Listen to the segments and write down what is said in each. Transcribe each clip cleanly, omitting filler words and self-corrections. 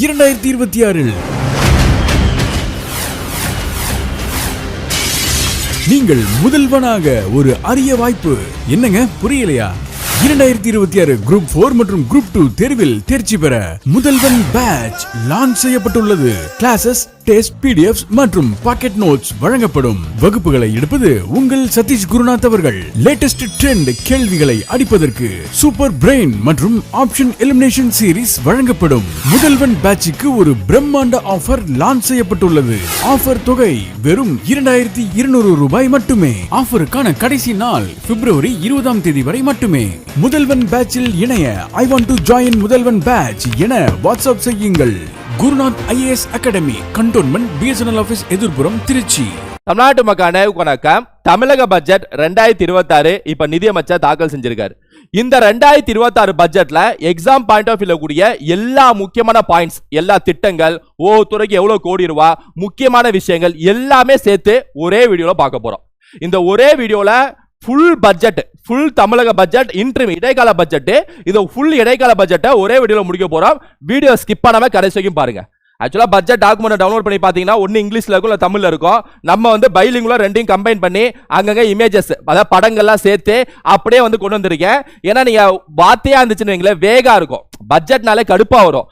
2026 நீங்கள் முதல்வனாக ஒரு அரிய வாய்ப்பு. என்னங்க புரியலையா? 2026 குரூப் 4 மற்றும் குரூப் 2 தேர்வில் தேர்ச்சி பெற முதல்வன் பேட்ச் லான்ச் செய்யப்பட்டுள்ளது. கிளாसेस, டெஸ்ட், பிடிஎஃப்ஸ் மற்றும் பாக்கெட் நோட்ஸ் வழங்கப்படும். வகுப்புகளை எடுப்பது உங்கள் சதீஷ் குருநாத் அவர்கள். லேட்டஸ்ட் ட்ரெண்ட் கேள்விகளை அடிப்பதற்கு சூப்பர் பிரெயின் மற்றும் ஆப்ஷன் எலிமினேஷன் சீரிஸ் வழங்கப்படும். முதல்வன் பேட்சுக்கு ஒரு பிரம்மாண்ட ஆஃபர் லான்ச் செய்யப்பட்டுள்ளது. ஆஃபர் தொகை வெறும் 2200 ரூபாய் மட்டுமே. ஆஃபருக்கான கடைசி நாள் பிப்ரவரி 20ஆம் தேதி வரை மட்டுமே. முதல்வன் பேட்சில் இணைய I want to join Muthalvan batch என வாட்ஸ்அப் செய்யுங்கள். Gurunath IAS academy, cantonment, BSNL office, எதிர்புறம், திருச்சி. தமிழ்நாட்டு மக்களான வணக்கம். தமிழக பட்ஜெட் 2026 இப்ப நிதியமைச்சர் தாக்கல் செஞ்சிருக்காரு. இந்த 2026 பட்ஜெட்ல எக்ஸாம் பாயிண்ட் ஆஃப் வியூல கூடிய எல்லா முக்கியமான பாயிண்ட்ஸ், எல்லா திட்டங்கள், துறைக்கு எவ்வளவு கோடி ரூபாய், முக்கியமான விஷயங்கள் எல்லாமே சேர்த்து ஒரே வீடியோல பார்க்க போறோம். இந்த ஒரே வீடியோல ஃபுல் பட்ஜெட், ஃபுல் தமிழக பட்ஜெட், இன்ட்ரீம் இடைக்கால பட்ஜெட், இது ஃபுல் இடைக்கால பட்ஜெட்டை ஒரே வீடியோல முடிக்க போறோம். வீடியோ ஸ்கிப் பண்ணாம கடைசி வரைக்கும் பாருங்க. ஆக்சுவலா பட்ஜெட் டாக்குமெண்ட் டவுன்லோட் பண்ணி பாத்தீங்கன்னா ஒன்னு இங்கிலீஷ்ல இருக்கும், இல்ல தமிழ்ல இருக்கும். நம்ம பைலிங்குலா ரெண்டையும் கம்பைன் பண்ணி அங்கங்க இமேஜஸ், அதாவது படங்கள்லாம் சேர்த்து அப்படியே கொண்டு வந்திருக்கேன். ஏன்னா நீங்க வார்த்தையா இருந்துச்சுன்னு வைங்களேன், வேகா இருக்கும். பட்ஜெட்னாலே கடுப்பா வரும்,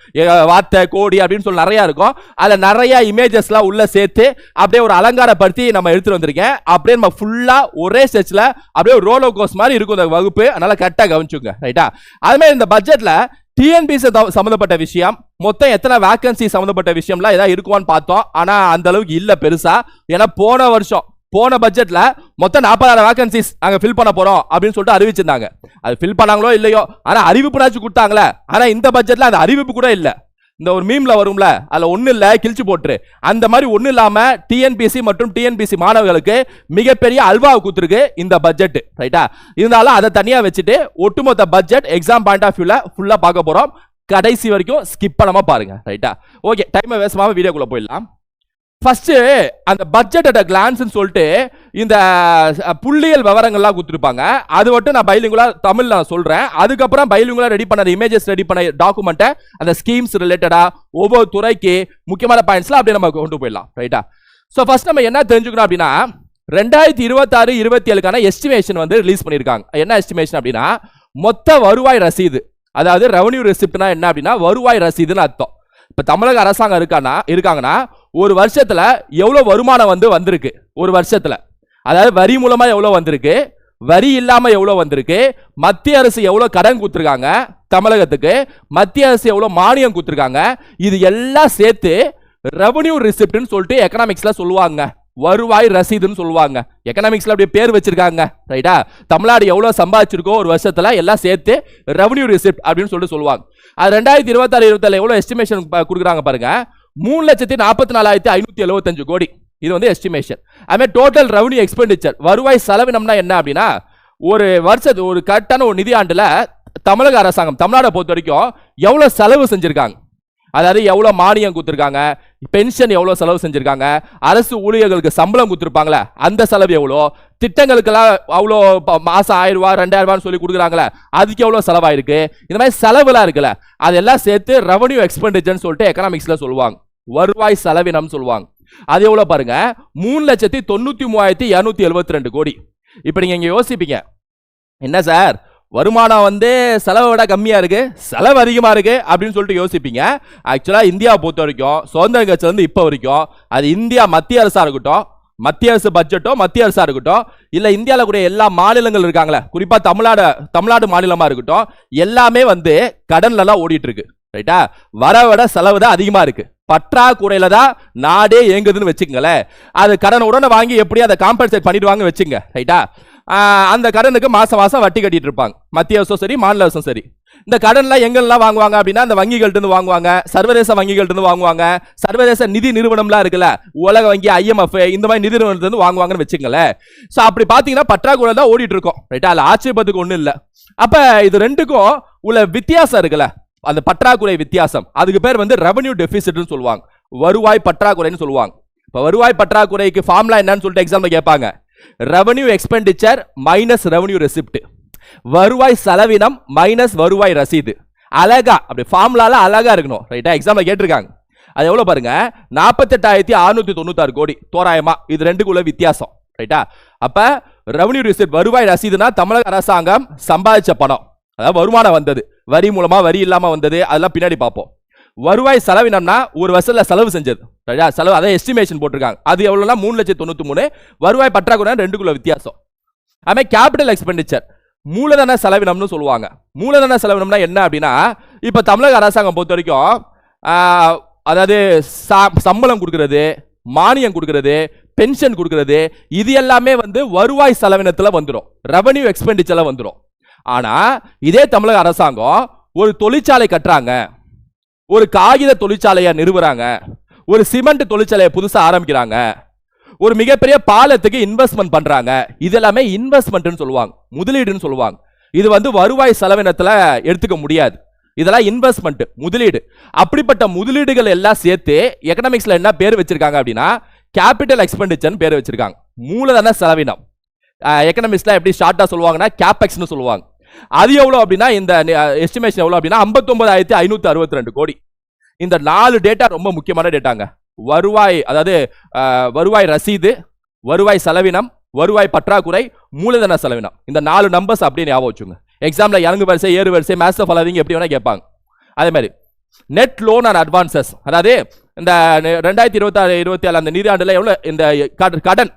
வார்த்தை கோடி அப்படின்னு சொல்லி நிறைய இருக்கும். அதுல நிறைய இமேஜஸ்லாம் உள்ள சேர்த்து அப்படியே ஒரு அலங்காரப்படுத்தி நம்ம எடுத்துட்டு வந்திருக்கேன். அப்படியே நம்ம ஃபுல்லா ஒரே ஸ்டெச்ல அப்படியே ஒரு ரோலோ கோஸ் மாதிரி இருக்கும் இந்த வகுப்பு. அதனால கரெக்டா கவனிச்சுங்க, ரைட்டா? அதுமாதிரி இந்த பட்ஜெட்ல டிஎன்பிசி சம்பந்தப்பட்ட விஷயம், மொத்தம் எத்தனை வேகன்சி சம்பந்தப்பட்ட விஷயம்லாம் ஏதாவது இருக்குவான்னு பார்த்தோம். ஆனா அந்த அளவுக்கு இல்ல பெருசா. ஏன்னா போன பட்ஜெட்ல மொத்தம் 40,000 வேகன்சிஸ் நாங்க ஃபில் பண்ண போறோம் அப்படின்னு சொல்லிட்டு அறிவிச்சிருந்தாங்க. அது ஃபில் பண்ணாங்களோ இல்லையோ, ஆனா அறிவிப்புனாச்சும் கொடுத்தாங்களே. ஆனா இந்த பட்ஜெட்ல அந்த அறிவிப்பு கூட இல்ல. இந்த ஒரு மீம்ல வரும்ல, அதுல ஒண்ணு இல்ல கிழிச்சு போட்டு, அந்த மாதிரி ஒண்ணு இல்லாம டிஎன்பிசி மற்றும் டிஎன்பிசி மாணவர்களுக்கு மிகப்பெரிய அல்வாவை கொடுத்துருக்கு இந்த பட்ஜெட், ரைட்டா? இருந்தாலும் அதை தனியா வச்சுட்டு ஒட்டுமொத்த பட்ஜெட் எக்ஸாம் பாயிண்ட் ஆஃப் வியூல ஃபுல்லா பார்க்க போறோம். கடைசி வரைக்கும் ஸ்கிப் பண்ணாம பாருங்க, ரைட்டா? ஓகே, டைம் வேஸ்ட் பண்ணாம வீடியோக்குள்ள போயிடலாம். ஃபர்ஸ்ட் அந்த பட்ஜெட் அட் கிளான்ஸ் சொல்லிட்டு இந்த புள்ளியல் விவரங்கள்லாம் கொடுத்துருப்பாங்க. அது மட்டும் நான் பைலிங்குலா தமிழ்ல சொல்றேன். அதுக்கப்புறம் பைலிங்குலா ரெடி பண்ண இமேஜஸ் ரெடி பண்ண டாக்குமெண்ட்டை அந்த ஸ்கீம்ஸ் ரிலேட்டடா ஒவ்வொரு துறைக்கு முக்கியமான பாயிண்ட்ஸ்லாம் அப்படியே நம்ம கொண்டு போயிடலாம், ரைட்டா? ஸோ ஃபர்ஸ்ட் நம்ம என்ன தெரிஞ்சுக்கணும் அப்படின்னா, 2026-27க்கான எஸ்டிமேஷன் ரிலீஸ் பண்ணியிருக்காங்க. என்ன எஸ்டிமேஷன் அப்படின்னா, மொத்த வருவாய் ரசீது, அதாவது ரெவன்யூ ரெசிப்ட்னா என்ன அப்படின்னா வருவாய் ரசீதுன்னு அர்த்தம். இப்ப தமிழக அரசாங்கம் இருக்காங்கன்னா ஒரு வருஷத்துல எவ்வளவு வருமானம் வந்திருக்கு, ஒரு வருஷத்துல, அதாவது வரி மூலமா எவ்வளவு வந்திருக்கு, வரி இல்லாம எவ்வளவு வந்திருக்கு, மத்திய அரசு எவ்வளவு கடன் கொடுத்திருக்காங்க தமிழகத்துக்கு, மத்திய அரசு எவ்வளவு மானியம் கொடுத்திருக்காங்க, இது எல்லாம் சேர்த்து ரெவன்யூ ரெசிப்ட்னு சொல்லிட்டு எக்கனாமிக்ஸ்ல சொல்லுவாங்க. வருவாய் ரசீதுன்னு சொல்லுவாங்க. எக்கனாமிக்ஸ்ல அப்படியே பேர் வச்சிருக்காங்க, ரைட்டா? தமிழ்நாடு எவ்வளவு சம்பாதிச்சிருக்கோ ஒரு வருஷத்துல எல்லாம் சேர்த்து ரெவன்யூ ரெசிப்ட் அப்படின்னு சொல்லிட்டு சொல்லுவாங்க. அது 2026-27 எவ்வளவு எஸ்டிமேஷன் கொடுக்குறாங்க பாருங்க, 3,44,575 கோடி. இது எஸ்டிமேஷன். அதுமாதிரி டோட்டல் ரெவன்யூ எக்ஸ்பெண்டிச்சர், வருவாய் செலவினம்னா என்ன அப்படின்னா, ஒரு வருஷத்துக்கு ஒரு கரெக்டான ஒரு நிதி ஆண்டுல தமிழக அரசாங்கம் தமிழ்நாடை பொறுத்த வரைக்கும் எவ்வளவு செலவு செஞ்சிருக்காங்க, அதாவது எவ்வளவு மானியம் கொடுத்திருக்காங்க, பென்ஷன் எவ்வளவு செலவு செஞ்சிருக்காங்க, அரசு ஊழியர்களுக்கு சம்பளம் கொடுத்திருப்பாங்களே அந்த செலவு எவ்வளோ, திட்டங்களுக்கெல்லாம் அவ்வளோ மாசம் 1000 ரூபாய் 2000 ரூபான்னு சொல்லி கொடுக்குறாங்களே அதுக்கு எவ்வளவு செலவாயிருக்கு, இந்த மாதிரி செலவுலாம் இருக்குல்ல, அதெல்லாம் சேர்த்து ரெவன்யூ எக்ஸ்பெண்டிச்சர்னு சொல்லிட்டு எக்கனாமிக்ஸ்ல சொல்லுவாங்க. வருவாய் செலவினம் சொல்லுவாங்க. அது எவ்வளவு பாருங்க, 3,93,272 கோடி. இப்ப நீங்க இங்க யோசிப்பீங்க, என்ன சார் வருமானம் செலவை விட கம்மியா இருக்கு, செலவு அதிகமா இருக்கு அப்படின்னு சொல்லிட்டு யோசிப்பீங்க. ஆக்சுவலா இந்தியாவை பொறுத்த வரைக்கும் சுதந்திர கட்சியில இப்ப வரைக்கும், அது இந்தியா மத்திய அரசா இருக்கட்டும், மத்திய அரசு பட்ஜெட்டோ மத்திய அரசா இருக்கட்டும், இல்ல இந்தியாவில கூட எல்லா மாநிலங்கள் இருக்காங்களே, குறிப்பா தமிழ்நாடு மாநிலமா இருக்கட்டும், எல்லாமே கடன்ல எல்லாம் ஓடிட்டு இருக்கு, ரைட்டா? வர விட செலவு தான் அதிகமா இருக்கு. பற்றாக்குறையில தான் நாடே இயங்குதுன்னு வச்சுக்கங்களேன். அது கடன் உடனே வாங்கி எப்படி அதை காம்பன்சேட் பண்ணிடுவாங்க வச்சுங்க, ரைட்டா? அந்த கடனுக்கு மாசம் மாசம் வட்டி கட்டிட்டு இருப்பாங்க, மத்திய அரசும் சரி மாநில அரசும் சரி. இந்த கடன்லாம் எங்கெல்லாம் வாங்குவாங்க அப்படின்னா, அந்த வங்கிகள்ட்ட இருந்து வாங்குவாங்க, சர்வதேச வங்கிகள்ட்ட இருந்து வாங்குவாங்க, சர்வதேச நிதி நிறுவனம்லாம் இருக்குல்ல, உலக வங்கி, IMF, இந்த மாதிரி நிதி நிறுவனத்துல இருந்து வாங்குவாங்கன்னு வச்சுங்களேன். சோ அப்படி பாத்தீங்கன்னா பற்றாக்குறை தான் ஓடிட்டு இருக்கும், ரைட்டா? அதுல ஆட்சேபத்துக்கு ஒண்ணு இல்ல. அப்ப இது ரெண்டுக்கும் உள்ள வித்தியாசம் இருக்குல்ல, அந்த பற்றாக்குறை வித்தியாசம், அதுக்கு பேர் ரெவன்யூ டெபிசிட்னு சொல்லுவாங்க, வருவாய் பற்றாக்குறைன்னு சொல்லுவாங்க. இப்ப வருவாய் பற்றாக்குறைக்கு ஃபார்முலா என்னன்னு சொல்லிட்டு எக்ஸாம்ல கேட்பாங்க. Revenue expenditure minus revenue receipt, வருவாய் செலவினம் மைனஸ் வருவாய் ரசீது. அழகா அப்படி ஃபார்முலால அழகா இருக்கணும். ரைட்டா? எக்ஸாம்ல கேட்டிருக்காங்க. அது எவ்வளவு பாருங்க, 48,696 கோடி தோராயமா. இது ரெண்டுக்குள்ள வித்தியாசம். ரைட்டா? அப்ப ரெவன்யூ ரிசீட் வருவாய் ரசீதுனா தமிழக அரசாங்கம் சம்பாதிச்ச பணம், அதாவது வருமானம் வந்தது, வரி மூலமா வரி இல்லாம வந்தது, அதெல்லாம் பின்னாடி பார்ப்போம். வருவாய் செலவினம்னா ஒரு வருஷத்துல செலவு செஞ்சது. ரைட்டா? செலவு அதை எஸ்டிமேஷன் போட்டிருக்காங்க. அது எவ்வளவுனா 3,93,000. வருவாய் பற்றாக்குறை ரெண்டுக்குள்ள வித்தியாசம். அதுமே கேபிட்டல் எக்ஸ்பெண்டிச்சர் மூலதன செலவினம்னு சொல்லுவாங்க. மூலதன செலவினம்னா என்ன அப்படின்னா, இப்ப தமிழக அரசாங்கம் பொறுத்த வரைக்கும் அதாவது சம்பளம் கொடுக்கிறது, மானியம் கொடுக்கிறது, பென்ஷன் கொடுக்கிறது, இது எல்லாமே வந்து வருவாய் செலவினத்துல வந்துடும், ரெவன்யூ எக்ஸ்பெண்டிச்சர்ல வந்துடும். ஆனா இதே தமிழக அரசாங்கம் ஒரு தொழிற்சாலை கட்டுறாங்க, ஒரு காகித தொழிற்சாலையை நிறுவுறாங்க, ஒரு சிமெண்ட் தொழிற்சாலையை புதுசா ஆரம்பிக்கிறாங்க, ஒரு மிகப்பெரிய பாலத்துக்கு இன்வெஸ்ட்மெண்ட் பண்றாங்க, இதெல்லாமே இன்வெஸ்ட்மெண்ட்னு சொல்லுவாங்க, முதலீடுன்னு சொல்லுவாங்க. இது வந்து வருவாய் செலவினத்துல எடுத்துக்க முடியாது. இதெல்லாம் இன்வெஸ்ட்மெண்ட், முதலீடு. அப்படிப்பட்ட முதலீடுகள் எல்லாம் சேர்த்து எகனாமிக்ஸ்ல என்ன பேர் வச்சிருக்காங்க அப்படின்னா கேபிட்டல் எக்ஸ்பெண்டிச்சர் பேர் வச்சிருக்காங்க. மூலதன செலவினம் எகனாமிக்ஸ்ல எப்படி ஷார்ட்டா சொல்லுவாங்கன்னா கேபெக்ஸ்னு சொல்லுவாங்க. அது எவ்வளவு அப்படின்னா, இந்த எஸ்டிமேஷன் எவ்வளவு அப்படின்னா 59,562 கோடி. இந்த 4 டேட்டா ரொம்ப முக்கியமான டேட்டாங்க. வருவாய், அதாவது வருவாய் ரசீது, வருவாய் செலவினம், வருவாய் பற்றாக்குறை, மூலதன செலவினம். இந்த 4 நம்பர்ஸ் அப்படியே ஞாபகம் வச்சுங்க. எக்ஸாம்ல இறங்கு வரிசை, ஏறு வரிசை, மேட்ச் ஃபாலோவிங் எப்படி வேணா கேட்பாங்க. அதே மாதிரி நெட் லோன் அண்ட் அட்வான்சஸ், அதாவது இந்த 2026-27 அந்த நிதியாண்டுல எவ்வளவு இந்த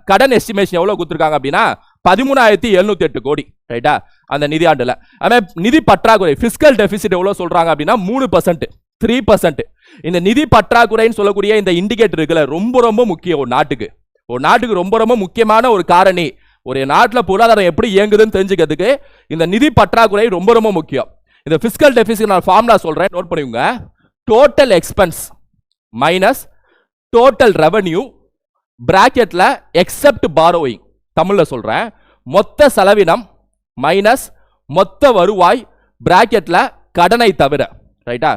கடன் எஸ்டிமேஷன் எவ்வளவு கொடுத்திருக்காங்க அப்படின்னா 13,708 கோடி. ரைட்டா? அந்த நிதியாண்டுல. அதே நிதி பற்றாக்குறை பிஸ்கல் டெபிசிட் எவ்வளவு சொல்றாங்க அப்படின்னா 3%, 3%. இந்த நிதி பற்றாக்குறைன்னு சொல்லக்கூடிய இந்த இண்டிகேட்டர் இருக்குல்ல, ரொம்ப ரொம்ப முக்கியம். ஒரு நாட்டுக்கு ரொம்ப ரொம்ப முக்கியமான ஒரு காரணி. ஒரு நாட்டில் பொருளாதாரம் எப்படி இயங்குதுன்னு தெரிஞ்சுக்கிறதுக்கு இந்த நிதி பற்றாக்குறை ரொம்ப ரொம்ப முக்கியம். இந்த பிஸ்கல் டெபிசிட் நான் ஃபார்முலா சொல்றேன், நோட் பண்ணிக்கோங்க. Total expense minus total revenue பிராக்கெட்ல எக்ஸெப்ட் பாரோயிங். தமிழ்ல சொல்றேன், மொத்த செலவினம் மைனஸ் மொத்த வருவாய் பிராக்கெட்ல கடனை தவிர. ரைட்டா?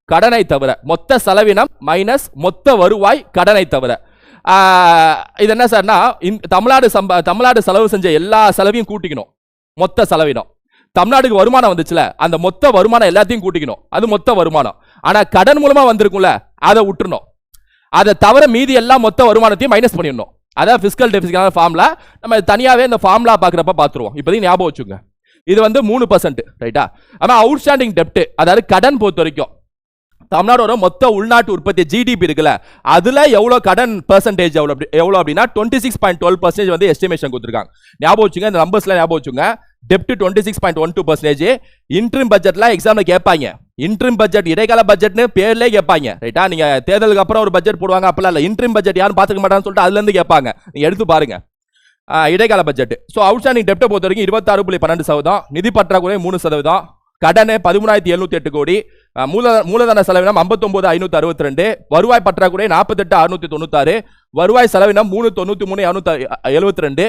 கடனை தவிர மொத்த செலவினம் மைனஸ் மொத்த வருவாய் கடனை தவிர. இது என்ன சார்னா, தமிழ்நாடு செலவு செஞ்ச எல்லா செலவையும் கூட்டிக்கணும், மொத்த செலவினம். தமிழ்நாடுக்கு வருமானம் வந்துச்சுல, அந்த மொத்த வருமானம் எல்லாத்தையும் கூட்டிக்கணும், அது மொத்த வருமானம். ஆனா கடன் மூலமா வந்திருக்கும்ல, அதை விட்டுறணும். அதை தவிர மீதி எல்லாம் மொத்த வருமானத்தையும் மைனஸ் பண்ணிடணும். அதான் பிஸ்கல் டெபிசிட் ஃபார்முலா. நம்ம தனியாவே இந்த ஃபார்முலா பார்க்குறப்ப பார்த்துருவோம். இப்போதைக்கு ஞாபகம் வச்சுங்க. இது வந்து 3%. ரைட்டா? ஆனா அவுட்ஸ்டாண்டிங் டெப்ட், அதாவது கடன் பொறுத்த வரைக்கும் தமிழ்நாடோட மொத்த உள்நாட்டு உற்பத்தி ஜிடிபி இருக்குல்ல, அதுல எவ்வளவு கடன் பெர்சன்டேஜ் எவ்வளவு அப்படின்னா 26.12% வந்து எஸ்டிமேஷன் கொடுத்துருக்காங்க. ஞாபகம் வச்சுங்க, இந்த நம்பர்ஸ்ல ஞாபகம் வச்சுங்க. டெப்ட் 26.12%. இன்ட்ரிம் பட்ஜெட்ல எக்ஸாம்ல கேட்பாங்க. இன்ட்ரிம் பட்ஜெட் இடைக்கால பட்ஜெட்னு பேர்லயே கேட்பாங்க. ரைட்டா? நீங்க தேர்தலுக்கு அப்புறம் ஒரு பட்ஜெட் போடுவாங்க, அப்பலாம் இல்ல, இன்ட்ரிம் பட்ஜெட் யாரும் பாத்துக்க மாட்டான்னு சொல்லிட்டு அதுல இருந்து கேட்பாங்க. நீங்க எடுத்து பாருங்க இடைக்கால பட்ஜெட். ஸோ அவுட்ஸ்டாண்டிங் டெப்ட்டை பொறுத்த வரைக்கும் 26.12%, நிதி பற்றாக்குறை 3%, கடன் 13,708 கோடி, மூலதன செலவினம் 59,562, வருவாய் பற்றாக்குறை 48,696, வருவாய் செலவினம் 3,93,272,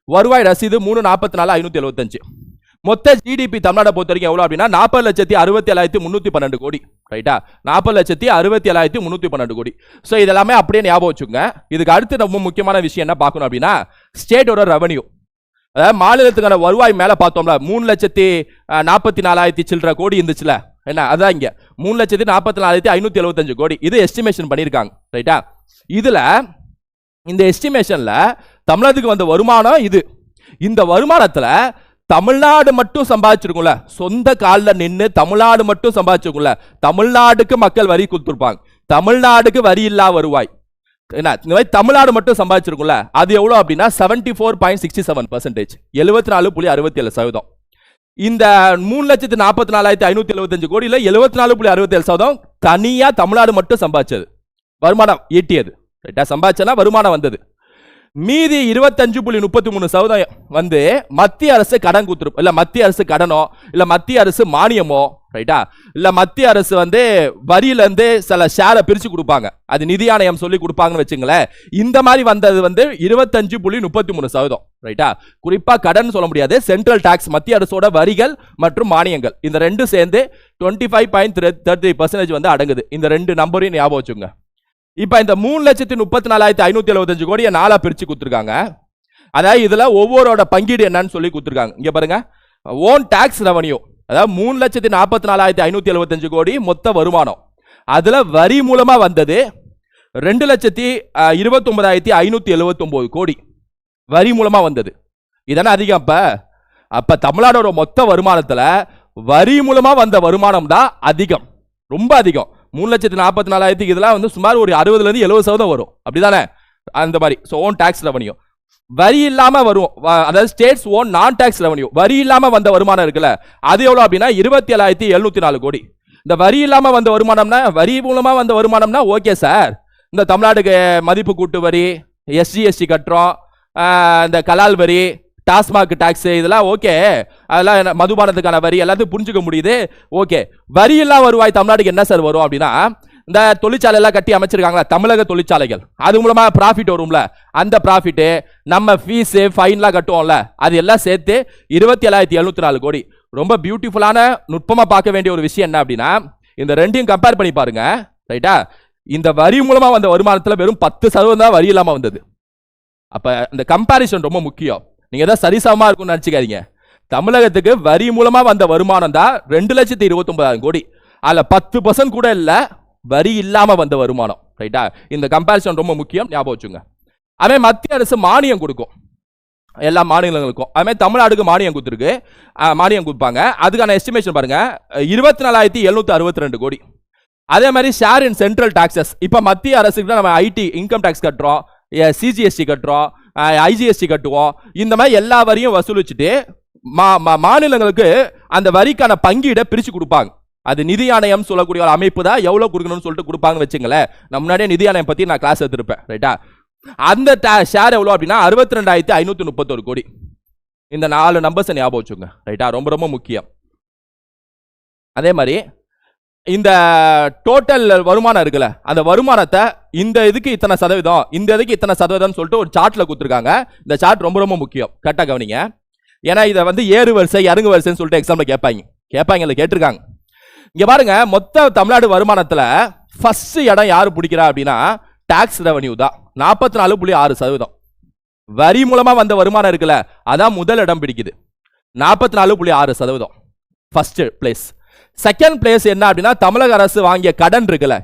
வருவாய் ரசீது 3,44,575. மொத்த ஜிடிபி தமிழ்நாடு பொறுத்த வரைக்கும் எவ்வளவு அப்படின்னா 40,67,312 கோடி. ரைட்டா? 40,67,312 கோடி. ஸோ இதெல்லாமே அப்படியே ஞாபகம் வச்சுங்க. இதுக்கு அடுத்து ரொம்ப முக்கியமான விஷயம் என்ன பார்க்கணும் அப்படின்னா ஸ்டேட்டோட ரெவன்யூ, அதாவது மாநிலத்துக்கான வருவாய் மேல பார்த்தோம்ல, 3,44,000 சில்லற கோடி இருந்துச்சுல, என்ன அதான் இங்க 3,44,575 கோடி. இது எஸ்டிமேஷன் பண்ணியிருக்காங்க. ரைட்டா? இதுல இந்த எஸ்டிமேஷன்ல தமிழகத்துக்கு வந்த வருமானம் இது. இந்த வருமானத்துல தமிழ்நாடு மட்டும் சம்பாதிச்சிருக்கும்ல, சொந்த காலில் நின்று தமிழ்நாடு மட்டும் சம்பாதிச்சிருக்கும்ல, தமிழ்நாடுக்கு மக்கள் வரி கொடுத்துருப்பாங்க, தமிழ்நாடுக்கு வரி இல்லா வருவாய் என்ன தமிழ்நாடு மட்டும் சம்பாதிச்சிருக்கும்ல, அது எவ்வளவு அப்படின்னா 74.67%, 74.67%. இந்த 3,44,575 கோடியில 74.67% தனியா தமிழ்நாடு மட்டும் சம்பாதிச்சது, வருமானம் ஈட்டியது. சம்பாதிச்சனா வருமானம் வந்தது. மீதி 25.33% வந்து மத்திய அரசு கடன் கொடுத்துருப்போம், இல்ல மத்திய அரசு கடனோ இல்ல மத்திய அரசு மானியமோ, ரைட்டா, இல்ல மத்திய அரசு வந்து வரியில இருந்து சில ஷேரை பிரிச்சு கொடுப்பாங்க, அது நிதி ஆணையம் சொல்லி கொடுப்பாங்கன்னு வச்சுங்களேன். இந்த மாதிரி வந்தது வந்து 25.33%. ரைட்டா? குறிப்பா கடன் சொல்ல முடியாது, சென்ட்ரல் டாக்ஸ் மத்திய அரசோட வரிகள் மற்றும் மானியங்கள் இந்த ரெண்டும் சேர்ந்து 25.33% வந்து அடங்குது. இந்த ரெண்டு நம்பரையும் ஞாபகம் வச்சுங்க. இப்ப இந்த 3,34,575 கோடியை 4 பிரிச்சு கொடுத்துருக்காங்க. அதாவது இதுல ஒவ்வொருட பங்கீடு என்னன்னு சொல்லி கொடுத்துருக்காங்க. இங்க பாருங்க, ஓன் டாக்ஸ் ரெவன்யூ அதாவது 3,44,575 கோடி மொத்த வருமானம். அதுல வரி மூலமா வந்தது 2,29,579 கோடி வரி மூலமா வந்தது. இதானே அதிகம். அப்ப தமிழ்நாடோட மொத்த வருமானத்துல வரி மூலமா வந்த வருமானம் தான் அதிகம், ரொம்ப அதிகம். 3,44,000 இதெல்லாம் வந்து சுமார் ஒரு 60% வரும், அப்படிதானே? அந்த மாதிரி. ஸோ ஓன் டாக்ஸ் ரெவன்யூ வரி இல்லாம வரும், அதாவது ஸ்டேட்ஸ் ஓன் நான் டாக்ஸ் ரெவன்யூ வரி இல்லாம வந்த வருமானம் இருக்குல்ல, அது எவ்வளவு அப்படின்னா 27,704 கோடி. இந்த வரி இல்லாம வந்த வருமானம்னா, வரி மூலமா வந்த வருமானம்னா ஓகே சார், இந்த தமிழ்நாடுக்கு மதிப்பு கூட்டு வரி, SGST கட்டுறோம், இந்த கலால் வரி, டாஸ்மாக் டாக்ஸ், இதெல்லாம் ஓகே, அதெல்லாம் மதுபானத்துக்கான வரி எல்லாத்தையும் புரிஞ்சுக்க முடியுது. ஓகே, வரி இல்லா வருவாய் தமிழ்நாட்டுக்கு என்ன சார் வரும் அப்படின்னா, இந்த தொழிற்சாலை எல்லாம் கட்டி அமைச்சிருக்காங்களா தமிழக தொழிற்சாலைகள், அது மூலமா ப்ராஃபிட் வரும்ல, அந்த ப்ராஃபிட் நம்ம ஃபீஸ் ஃபைன்லாம் கட்டுவோம்ல, அது எல்லாம் சேர்த்து 27,704 கோடி. ரொம்ப பியூட்டிஃபுல்லான நுட்பமா பார்க்க வேண்டிய ஒரு விஷயம் என்ன அப்படின்னா, இந்த ரெண்டையும் கம்பேர் பண்ணி பாருங்க, ரைட்டா? இந்த வரி மூலமா வந்த வருமானத்துல வெறும் 10% தான் வரி இல்லாம வந்தது. அப்ப இந்த கம்பாரிசன் ரொம்ப முக்கியம். நீங்க ஏதாவது சரிசமமா இருக்கும்னு நினைச்சுக்காதீங்க. தமிழகத்துக்கு வரி மூலமா வந்த வருமானம் தான் 2,29,000 கோடி. அதுல 10% கூட இல்ல வரி இல்லாம வந்த வருமானம், ரைட்டா? இந்த கம்பேரிசன் ரொம்ப முக்கியம், ஞாபகம் வச்சுங்க. அதே மத்திய அரசு மானியம் கொடுக்கும் எல்லா மாநிலங்களுக்கும், அதே தமிழ்நாடுக்கு மானியம் கொடுத்துருக்கு, மானியம் கொடுப்பாங்க. அதுக்கான எஸ்டிமேஷன் பாருங்க, 24,762 கோடி. அதே மாதிரி ஷேர் இன் சென்ட்ரல் டாக்ஸஸ், இப்ப மத்திய அரசுக்கு நம்ம ஐடி இன்கம் டாக்ஸ் கட்டுறோம், CGST கட்டுறோம், IGST கட்டுவோம், இந்த மாதிரி எல்லா வரியும் வசூலிச்சுட்டு மாநிலங்களுக்கு அந்த வரிக்கான பங்கீடை பிரிச்சு கொடுப்பாங்க. அது நிதி ஆணையம் சொல்லக்கூடிய ஒரு அமைப்பு தான் எவ்வளவு கொடுக்கணும்னு சொல்லிட்டு கொடுப்பாங்கன்னு வச்சுங்களேன். நம்ம முன்னாடியே நிதி ஆணையம் பத்தி நான் கிளாஸ் எடுத்திருப்பேன், ரைட்டா? அந்த ஷேர் எவ்வளவு அப்படின்னா 62,531 கோடி. இந்த 4 நம்பர்ஸ் ஞாபகம் வச்சுங்க, ரைட்டா? ரொம்ப ரொம்ப முக்கியம். அதே மாதிரி இந்த டோட்டல் வருமானம் இருக்குல்ல, அந்த வருமானத்தை இந்த இதுக்கு இத்தனை சதவீதம், இந்த இதுக்கு இத்தனை சதவீதம் சொல்லிட்டு ஒரு சார்ட்ல கொடுத்துருக்காங்க. இந்த சார்ட் ரொம்ப ரொம்ப முக்கியம், கரெக்டா கவனிங்க. ஏன்னா இதை வந்து ஏறு வரிசை இறங்கு வரிசைன்னு சொல்லிட்டு எக்ஸாம்ல கேட்பாங்க, கேட்டிருக்காங்க. இங்க பாருங்க, மொத்த தமிழ்நாடு வருமானத்துல ஃபர்ஸ்ட் இடம் யாரு பிடிக்கிறா அப்படின்னா டாக்ஸ் ரெவன்யூ தான், 44.6%. வரி மூலமா வந்த வருமானம் இருக்குல்ல, அதான் முதல் இடம் பிடிக்குது, 44.6%, ஃபர்ஸ்ட் பிளேஸ். செகண்ட் பிளேஸ் என்ன அப்படின்னா தமிழக அரசு வாங்கிய கடன் இருக்குல்ல,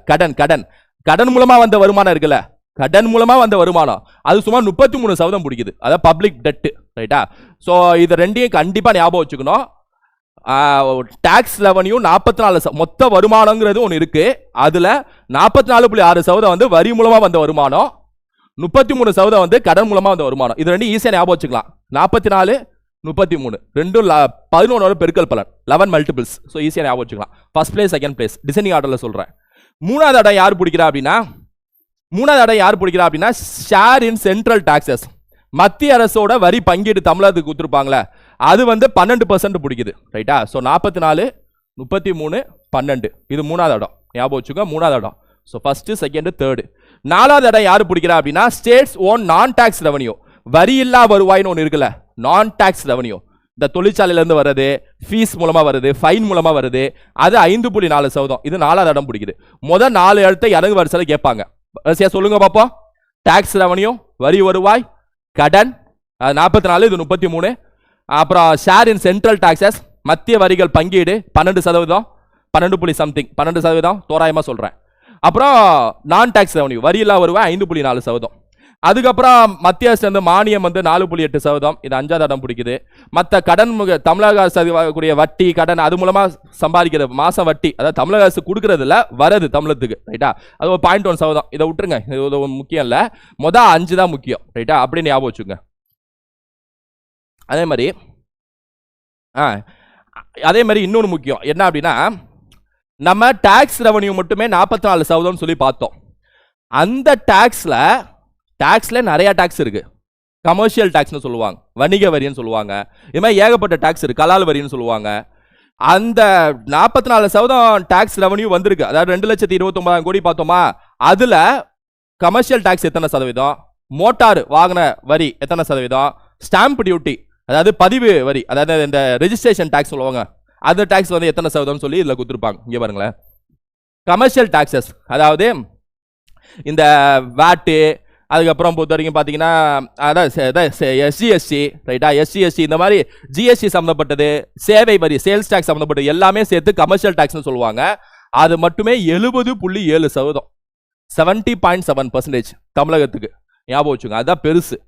கடன் மூலமா வந்த வருமானம் இருக்குல்ல, கடன் மூலமா வந்த வருமானம் அது சுமார் 33% பிடிக்குது, அதான் பப்ளிக் டெட், ரைட்டா? ஸோ இது ரெண்டையும் கண்டிப்பா ஞாபகம் வச்சுக்கணும். டாக்ஸ் ரெவன்யூ 44, மொத்த வருமானங்கிறது ஒன்று இருக்கு, அதுல 44.6% வந்து வரி மூலமா வந்த வருமானம், 33% வந்து கடன் மூலமா வந்த வருமானம். இது ரெண்டும் ஈஸியா ஞாபகம் வச்சுக்கலாம். 44, 33 ரெண்டும் 11 பெருக்கல் பலன், 11 மல்டிபிள்ஸ். ஸோ ஈஸியா ஞாபகம் வச்சுக்கலாம். First place, second place, designing ஆர்டர்ல சொல்றேன். மூணாவது இடம் யார் பிடிக்கிறா அப்படின்னா ஷேர் இன் சென்ட்ரல் டாக்ஸஸ், மத்திய அரசோட வரி பங்கீடு தமிழகத்துக்கு கொடுத்துருப்பாங்களே, அது வந்து 12% பிடிக்குது, ரைட்டா? ஸோ 44, 33, 12, இது மூணாவது இடம், ஞாபகம் வச்சுக்கோ, மூணாவது இடம். So first, second, third. நாலாவது இடம் யாரு பிடிக்கிறா அப்படின்னா ஸ்டேட்ஸ் ஓன் நான் டாக்ஸ் ரெவன்யூ, வரி இல்லா வருவாய்னு ஒன்று இருக்குல்ல, நான் டாக்ஸ் ரெவன்யூ, இந்த தொழிற்சாலையிலேருந்து வருது, ஃபீஸ் மூலமா வருது, ஃபைன் மூலமா வருது, அது 5.4%, இது நாலாவது இடம் பிடிக்குது. முதல் 4 இடத்தை இறங்கு வரிசையில் கேட்பாங்க, சொல்லுங்க பார்ப்போம். டாக்ஸ் ரெவன்யூ, வரி வருவாய், கடன், 44, இது 33. அப்புறம் ஷேர் இன் சென்ட்ரல் டாக்ஸஸ், மத்திய வரிகள் பங்கீடு 12%, 12 சம்திங், 12% தோராயமா சொல்றேன். அப்புறம் நான் டாக்ஸ் ரெவன்யூ, வரி இல்லா வருவாய் 5.4%. அதுக்கப்புறம் மத்திய அரசு மானியம் வந்து 4.8%, இது 5வது இடம் பிடிக்குது. மற்ற கடன் தமிழக அரசு கூடிய வட்டி கடன், அது மூலமா சம்பாதிக்கிறது மாசம் வட்டி, அதாவது தமிழக அரசு கொடுக்கறதுல வரது தமிழகத்துக்கு, ரைட்டா? அது ஒரு 0.1%. இதை விட்டுருங்க, இது முக்கியம் இல்ல, மொதல் 5 தான் முக்கியம், ரைட்டா? அப்படின்னு ஞாபகம் வச்சுங்க. அதே மாதிரி இன்னொன்று முக்கியம் என்ன அப்படின்னா, நம்ம டாக்ஸ் ரெவன்யூ மட்டுமே 44% சொல்லி பார்த்தோம். அந்த டாக்ஸ்ல நிறைய டாக்ஸ் இருக்கு. கமர்ஷியல் டாக்ஸ்னு சொல்லுவாங்க, வணிக வரின்னு சொல்லுவாங்க, இது மாதிரி ஏகப்பட்ட டாக்ஸ் இருக்கு, கலால் வரின்னு சொல்லுவாங்க. அந்த 44% டாக்ஸ் ரெவன்யூ வந்திருக்கு, அதாவது 2,29,000 கோடி பார்த்தோமா, அதுல கமர்ஷியல் டாக்ஸ் எத்தனை சதவீதம், மோட்டார் வாகன வரி எத்தனை சதவீதம், ஸ்டாம்ப் டியூட்டி அதாவது பதிவு வரி, அதாவது இந்த ரெஜிஸ்ட்ரேஷன் டாக்ஸ் சொல்லுவாங்க, அந்த டாக்ஸ் வந்து எத்தனை சதவீதம் சொல்லி இதுல கொடுத்துருப்பாங்க. இங்க பாருங்களேன், கமர்ஷியல் டாக்ஸஸ், அதாவது இந்த வாட்டு, அதுக்கப்புறம் பொறுத்த வரைக்கும் பார்த்தீங்கன்னா அதான் எஸ்சி ரைட்டா, எஸ்சி இந்த மாதிரி ஜிஎஸ்டி சம்மந்தப்பட்டது, சேவை வரி சேல்ஸ் டேக்ஸ் சம்மந்தப்பட்டது எல்லாமே சேர்த்து கமர்ஷியல் டேக்ஸ்னு சொல்லுவாங்க. அது மட்டுமே 70.7%, 70.7% தமிழகத்துக்கு ஞாபகம் வச்சுங்க, அதுதான் பெருசு.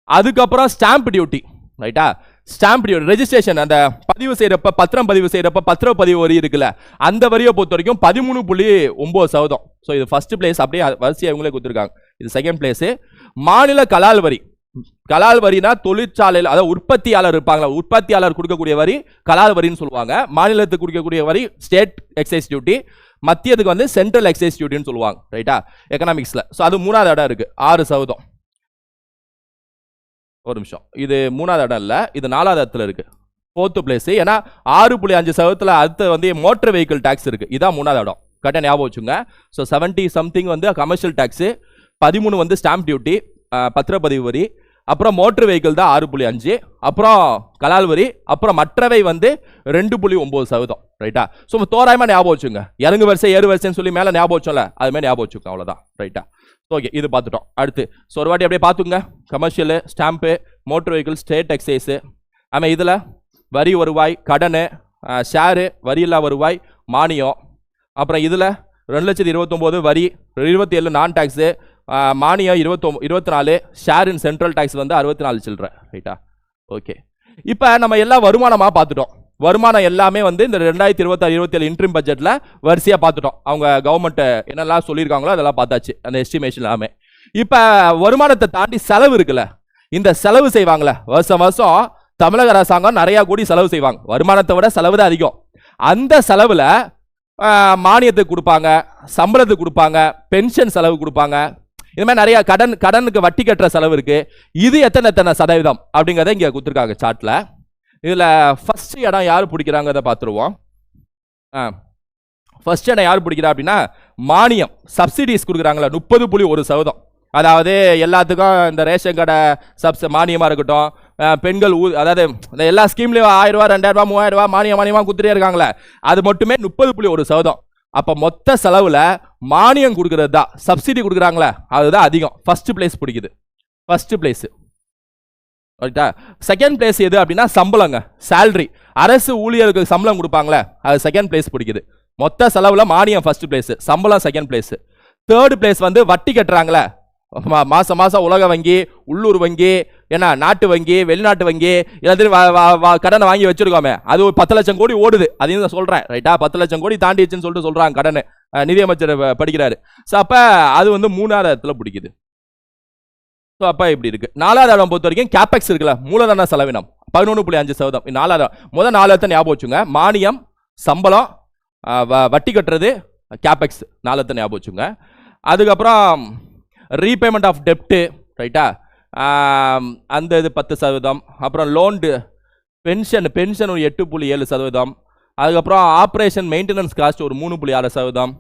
அதுக்கப்புறம் ஸ்டாம்ப் டியூட்டி ரைட்டா, ஸ்டாம்ப் டியூட்டி ரெஜிஸ்ட்ரேஷன், அந்த பதிவு செய்யறப்ப பத்திரம் பதிவு செய்யறப்ப பத்திரப்பதிவு வரி இருக்குல்ல, அந்த வரியை பொறுத்த வரைக்கும் 13.9%. ஸோ இது ஃபர்ஸ்ட் பிளேஸ், அப்படியே வரிசையை இவங்களே கொடுத்துருக்காங்க. இது செகண்ட் பிளேஸ். மாநில கலால் வரி, கலால் வரினா தொழிற்சாலையில், அதாவது உற்பத்தியாளர் இருப்பாங்களா, உற்பத்தியாளர் கொடுக்கக்கூடிய வரி கலால் வரின்னு சொல்லுவாங்க. மாநிலத்துக்கு கொடுக்கக்கூடிய வரி ஸ்டேட் எக்ஸைஸ் டியூட்டி, மத்தியத்துக்கு வந்து சென்ட்ரல் எக்ஸைஸ் டியூட்டின்னு சொல்லுவாங்க ரைட்டா, எக்கனாமிக்ஸ்ல. ஸோ அது 3வது இடம் இருக்கு 6%. ஒரு நிமிஷம், இது 3வது இடம் இல்ல, இது 4வது இடத்துல இருக்கு, 4th பிளேஸ். ஏன்னா 6.5% அடுத்து வந்து மோட்டார் வெஹிக்கிள் டாக்ஸ் இருக்கு, இதான் 3வது இடம். கரெக்டாக ஞாபகம் வச்சுங்க. ஸோ 70 சம்திங் வந்து கமர்ஷியல் டாக்ஸ், 13 வந்து ஸ்டாம்ப் டியூட்டி பத்திரப்பதிவு வரி, அப்புறம் மோட்டர் வெஹிக்கிள் தான் 6.5, அப்புறம் கலால் வரி, அப்புறம் மற்றவை வந்து 2.9% ரைட்டா. ஸோ தோராயமா ஞாபகம் வச்சுங்க, இறங்கு வரிசை ஏறு வரிசைன்னு சொல்லி மேலே ஞாபகம் வச்சோம்ல, அதுமாதிரி ஞாபகம் வச்சுக்கோங்க, அவ்வளோதான் ரைட்டா. ஓகே, இது பார்த்துட்டோம். அடுத்து ஸோ ஒரு வாட்டி அப்படியே பார்த்துங்க, commercial, stamp, motor vehicle, state excise, ஆமாம் இதில் வரி வருவாய், கடன், ஷேரு, வரியில்லா வருவாய், மானியம், அப்புறம் இதில் 2,29,000 வரி, 27 நான் டாக்ஸு, மானியம் 24, ஷேர் இன் சென்ட்ரல் டாக்ஸ் வந்து 64 சில்லற ரைட்டா. ஓகே, இப்போ நம்ம எல்லாம் வருமானமாக பார்த்துட்டோம். வருமானம் எல்லாமே வந்து இந்த 2026-27 இன்ட்ரீம் பட்ஜெட்ல வரிசையா பார்த்துட்டோம். அவங்க கவர்மெண்ட் என்னெல்லாம் சொல்லியிருக்காங்களோ அதெல்லாம் பார்த்தாச்சு, அந்த எஸ்டிமேஷன் எல்லாமே. இப்போ வருமானத்தை தாண்டி செலவு இருக்குல்ல, இந்த செலவு செய்வாங்களே வருஷம் வருஷம் தமிழக அரசாங்கம் நிறைய கோடி செலவு செய்வாங்க, வருமானத்தை விட செலவு தான் அதிகம். அந்த செலவுல மானியத்துக்கு கொடுப்பாங்க, சம்பளத்துக்கு கொடுப்பாங்க, பென்ஷன் செலவு கொடுப்பாங்க, இது மாதிரி நிறைய கடனுக்கு வட்டி கட்டுற செலவு இருக்கு. இது எத்தனை சதவீதம் அப்படிங்கிறத இங்க கொடுத்துருக்காங்க சார்ட்ல. இதுல ஃபர்ஸ்ட் இடம் யாரு பிடிக்கிறாங்க பார்த்துருவோம். ஃபர்ஸ்ட் இடம் யாரு பிடிக்கிறா அப்படின்னா மானியம், சப்சிடிஸ் கொடுக்குறாங்களா 30.1%. அதாவது எல்லாத்துக்கும் இந்த ரேஷன் கடை மானியமா இருக்கட்டும், பெண்கள் அதாவது இந்த எல்லா ஸ்கீம்லயும் 1000 ரூபா 2000 ரூபா 3000 ரூபா மானியமா கொடுத்துட்டே இருக்காங்களே, அது மட்டுமே 30.1%. அப்ப மொத்த செலவுல மானியம் கொடுக்கறது தான், சப்சிடி கொடுக்குறாங்களே அதுதான் அதிகம். ஃபர்ஸ்ட் பிளேஸ் பிடிக்குது, ஃபர்ஸ்ட் பிளேஸ் ரைட்டா. செகண்ட் பிளேஸ் எது அப்படின்னா சம்பளங்க, சேலரி, அரசு ஊழியர்களுக்கு சம்பளம் கொடுப்பாங்களே அது செகண்ட் பிளேஸ் பிடிக்குது. மொத்த செலவுல மானியம் ஃபர்ஸ்ட் பிளேஸ், சம்பளம் செகண்ட் பிளேஸ். தேர்ட் பிளேஸ் வந்து வட்டி கட்டுறாங்களே, மாசம் மாசம் உலக வங்கி, உள்ளூர் வங்கி, ஏன்னா நாட்டு வங்கி, வெளிநாட்டு வங்கி, எல்லாத்தையும் கடனை வாங்கி வச்சிருக்கோமே, அது ஒரு 10 லட்சம் கோடி ஓடுது. அதையும் நான் சொல்றேன் ரைட்டா, 10 லட்சம் கோடி தாண்டிச்சுன்னு சொல்லிட்டு சொல்றாங்க கடன், நிதியமைச்சர் படிக்கிறாரு. ஸோ அப்ப அது வந்து 3வது இடத்துல பிடிக்குது. ஸோ அப்ப இப்படி இருக்கு. 4வது இடம் பொறுத்த வரைக்கும் கேபெக்ஸ் இருக்குல்ல, மூலதன செலவினம் 11.5%. 4வது முதல் 4 இடத்த ஞாபகம் வச்சுங்க, மானியம், சம்பளம், வட்டி கட்டுறது, கேபெக்ஸ் 4 இடத்த ஞாபகம் வச்சுங்க. அதுக்கப்புறம் ரீபேமெண்ட் ஆஃப் டெப்ட் ரைட்டா, அந்த இது 10%. அப்புறம் லோன், பென்ஷன் ஒரு 8.7%. அதுக்கப்புறம் ஆப்ரேஷன் மெயின்டெனன்ஸ் காஸ்ட் ஒரு 3.6%,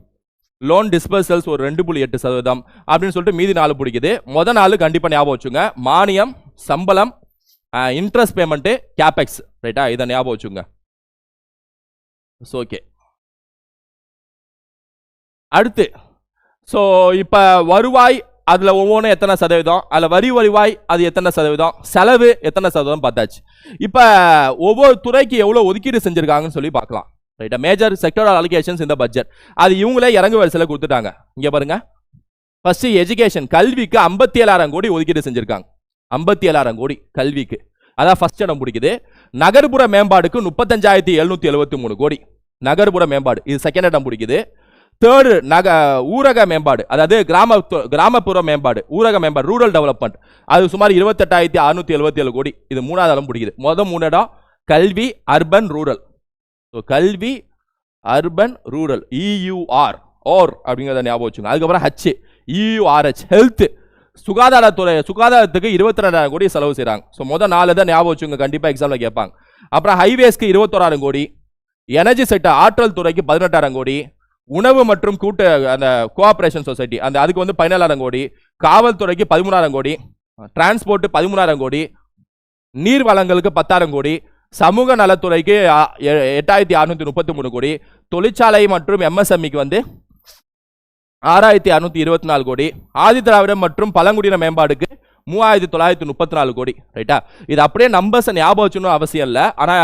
லோன் டிஸ்பர்சல்ஸ் ஒரு 2.8% அப்படின்னு சொல்லிட்டு மீதி 4 பிடிக்குது. முதல் 4 கண்டிப்பா ஞாபகம் வச்சுங்க, மானியம், சம்பளம், இன்ட்ரெஸ்ட் பேமெண்ட், கேபெக்ஸ் ரைட்டா, இதை ஞாபகம் வச்சுங்க. ஓகே, அடுத்து ஸோ இப்போ வருவாய், அதுல ஒவ்வொன்றும் எத்தனை சதவீதம், அதுல வரி வருவாய் அது எத்தனை சதவீதம், செலவு எத்தனை சதவீதம் பார்த்தாச்சு. இப்போ ஒவ்வொரு துறைக்கு எவ்வளவு ஒதுக்கீடு செஞ்சிருக்காங்கன்னு சொல்லி பார்க்கலாம் ரைட்டா. மேஜர் செக்டரல் அலோகேஷன்ஸ் இந்த பட்ஜெட், அது இவங்களே இறங்கு வரிசையில் கொடுத்துட்டாங்க. இங்க பாருங்க, ஃபர்ஸ்ட் எஜுகேஷன், கல்விக்கு 57,000 கோடி ஒதுக்கீடு செஞ்சிருக்காங்க. 57,000 கோடி கல்விக்கு, அதான் ஃபர்ஸ்ட் இடம் பிடிக்குது. நகர்ப்புற மேம்பாடுக்கு 35,773 கோடி, நகர்ப்புற மேம்பாடு இது செகண்ட் இடம் பிடிக்குது. தேர்டு ஊரக மேம்பாடு, அதாவது கிராமப்புற மேம்பாடு, ஊரக மேம்பாடு, ரூரல் டெவலப்மெண்ட், அது சுமார் 28,677 கோடி, இது 3வது இடம் பிடிக்குது. மொதல் 3 இடம் கல்வி, அர்பன், ரூரல். கல்வி, அர்பன், ரூரல், EUR ஓர் அப்படிங்கிறத ஞாபகம் வச்சுங்க. அதுக்கப்புறம் H, EURH ஹெல்த், சுகாதாரத்துறை, சுகாதாரத்துக்கு 22,000 கோடி செலவு செய்கிறாங்க. ஸோ மொதல் 4 தான் ஞாபகம் வச்சுங்க, கண்டிப்பாக எக்ஸாமில் கேட்பாங்க. அப்புறம் ஹைவேஸ்க்கு 21,000 கோடி, எனர்ஜி செக்டர் ஆற்றல் துறைக்கு 18,000 கோடி, உணவு மற்றும் கூட்டு அந்த கோஆபரேஷன் சொசைட்டி அந்த அதுக்கு வந்து 14,000 கோடி, காவல்துறைக்கு 13,000 கோடி, டிரான்ஸ்போர்ட் 13,000 கோடி, நீர் வளங்களுக்கு 10,000 கோடி, சமூக நலத்துறைக்கு 8,633 கோடி, தொழிற்சாலை மற்றும் MSMEக்கு வந்து 6624 கோடி, ஆதி திராவிடம் மற்றும் பழங்குடியின மேம்பாடுக்கு 3934 கோடி. ரைட்டா? இது அப்படியே நம்பர்ஸ் ஞாபகம் வச்சுக்கணும் அவசியம் இல்லை, ஆனா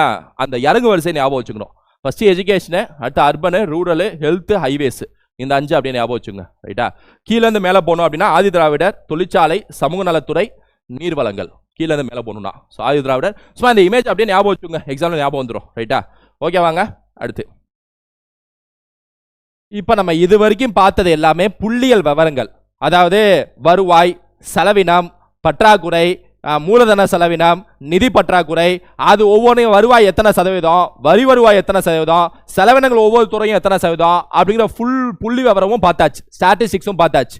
அந்த இறங்கு வரிசை ஞாபகம் வச்சுக்கணும். ஃபர்ஸ்ட் எஜுகேஷனு, அடுத்து அர்பனு, ரூரலு, ஹெல்த், ஹைவேஸ், இந்த 5 அப்படியே ஞாபகம் வச்சுங்க. ரைட்டா? கீழே இருந்து மேலே போகணும் அப்படின்னா ஆதி திராவிடர், தொழிற்சாலை, சமூக நலத்துறை, நீர்வளங்கள், கீழே இருந்து மேலே போகணும்னா ஸோ ஆதி திராவிடர். சும்மா இந்த இமேஜ் அப்படியே ஞாபகம் வச்சுங்க, எக்ஸாம்பிள் ஞாபகம் வந்துடும். ரைட்டா? ஓகே, வாங்க அடுத்து. இப்போ நம்ம இது வரைக்கும் பார்த்தது எல்லாமே புள்ளியல் விவரங்கள், அதாவது வருவாய், செலவினம், பற்றாக்குறை, மூலதன செலவினம், நிதி பற்றாக்குறை, அது ஒவ்வொன்றையும் வருவாய் எத்தனை சதவீதம், வரி வருவாய் எத்தனை சதவீதம், செலவினங்கள் ஒவ்வொரு துறையும் எத்தனை சதவீதம் அப்படிங்கிற ஃபுல் புள்ளி விவரமும் பார்த்தாச்சு, ஸ்டாட்டிஸ்டிக்ஸும் பார்த்தாச்சு.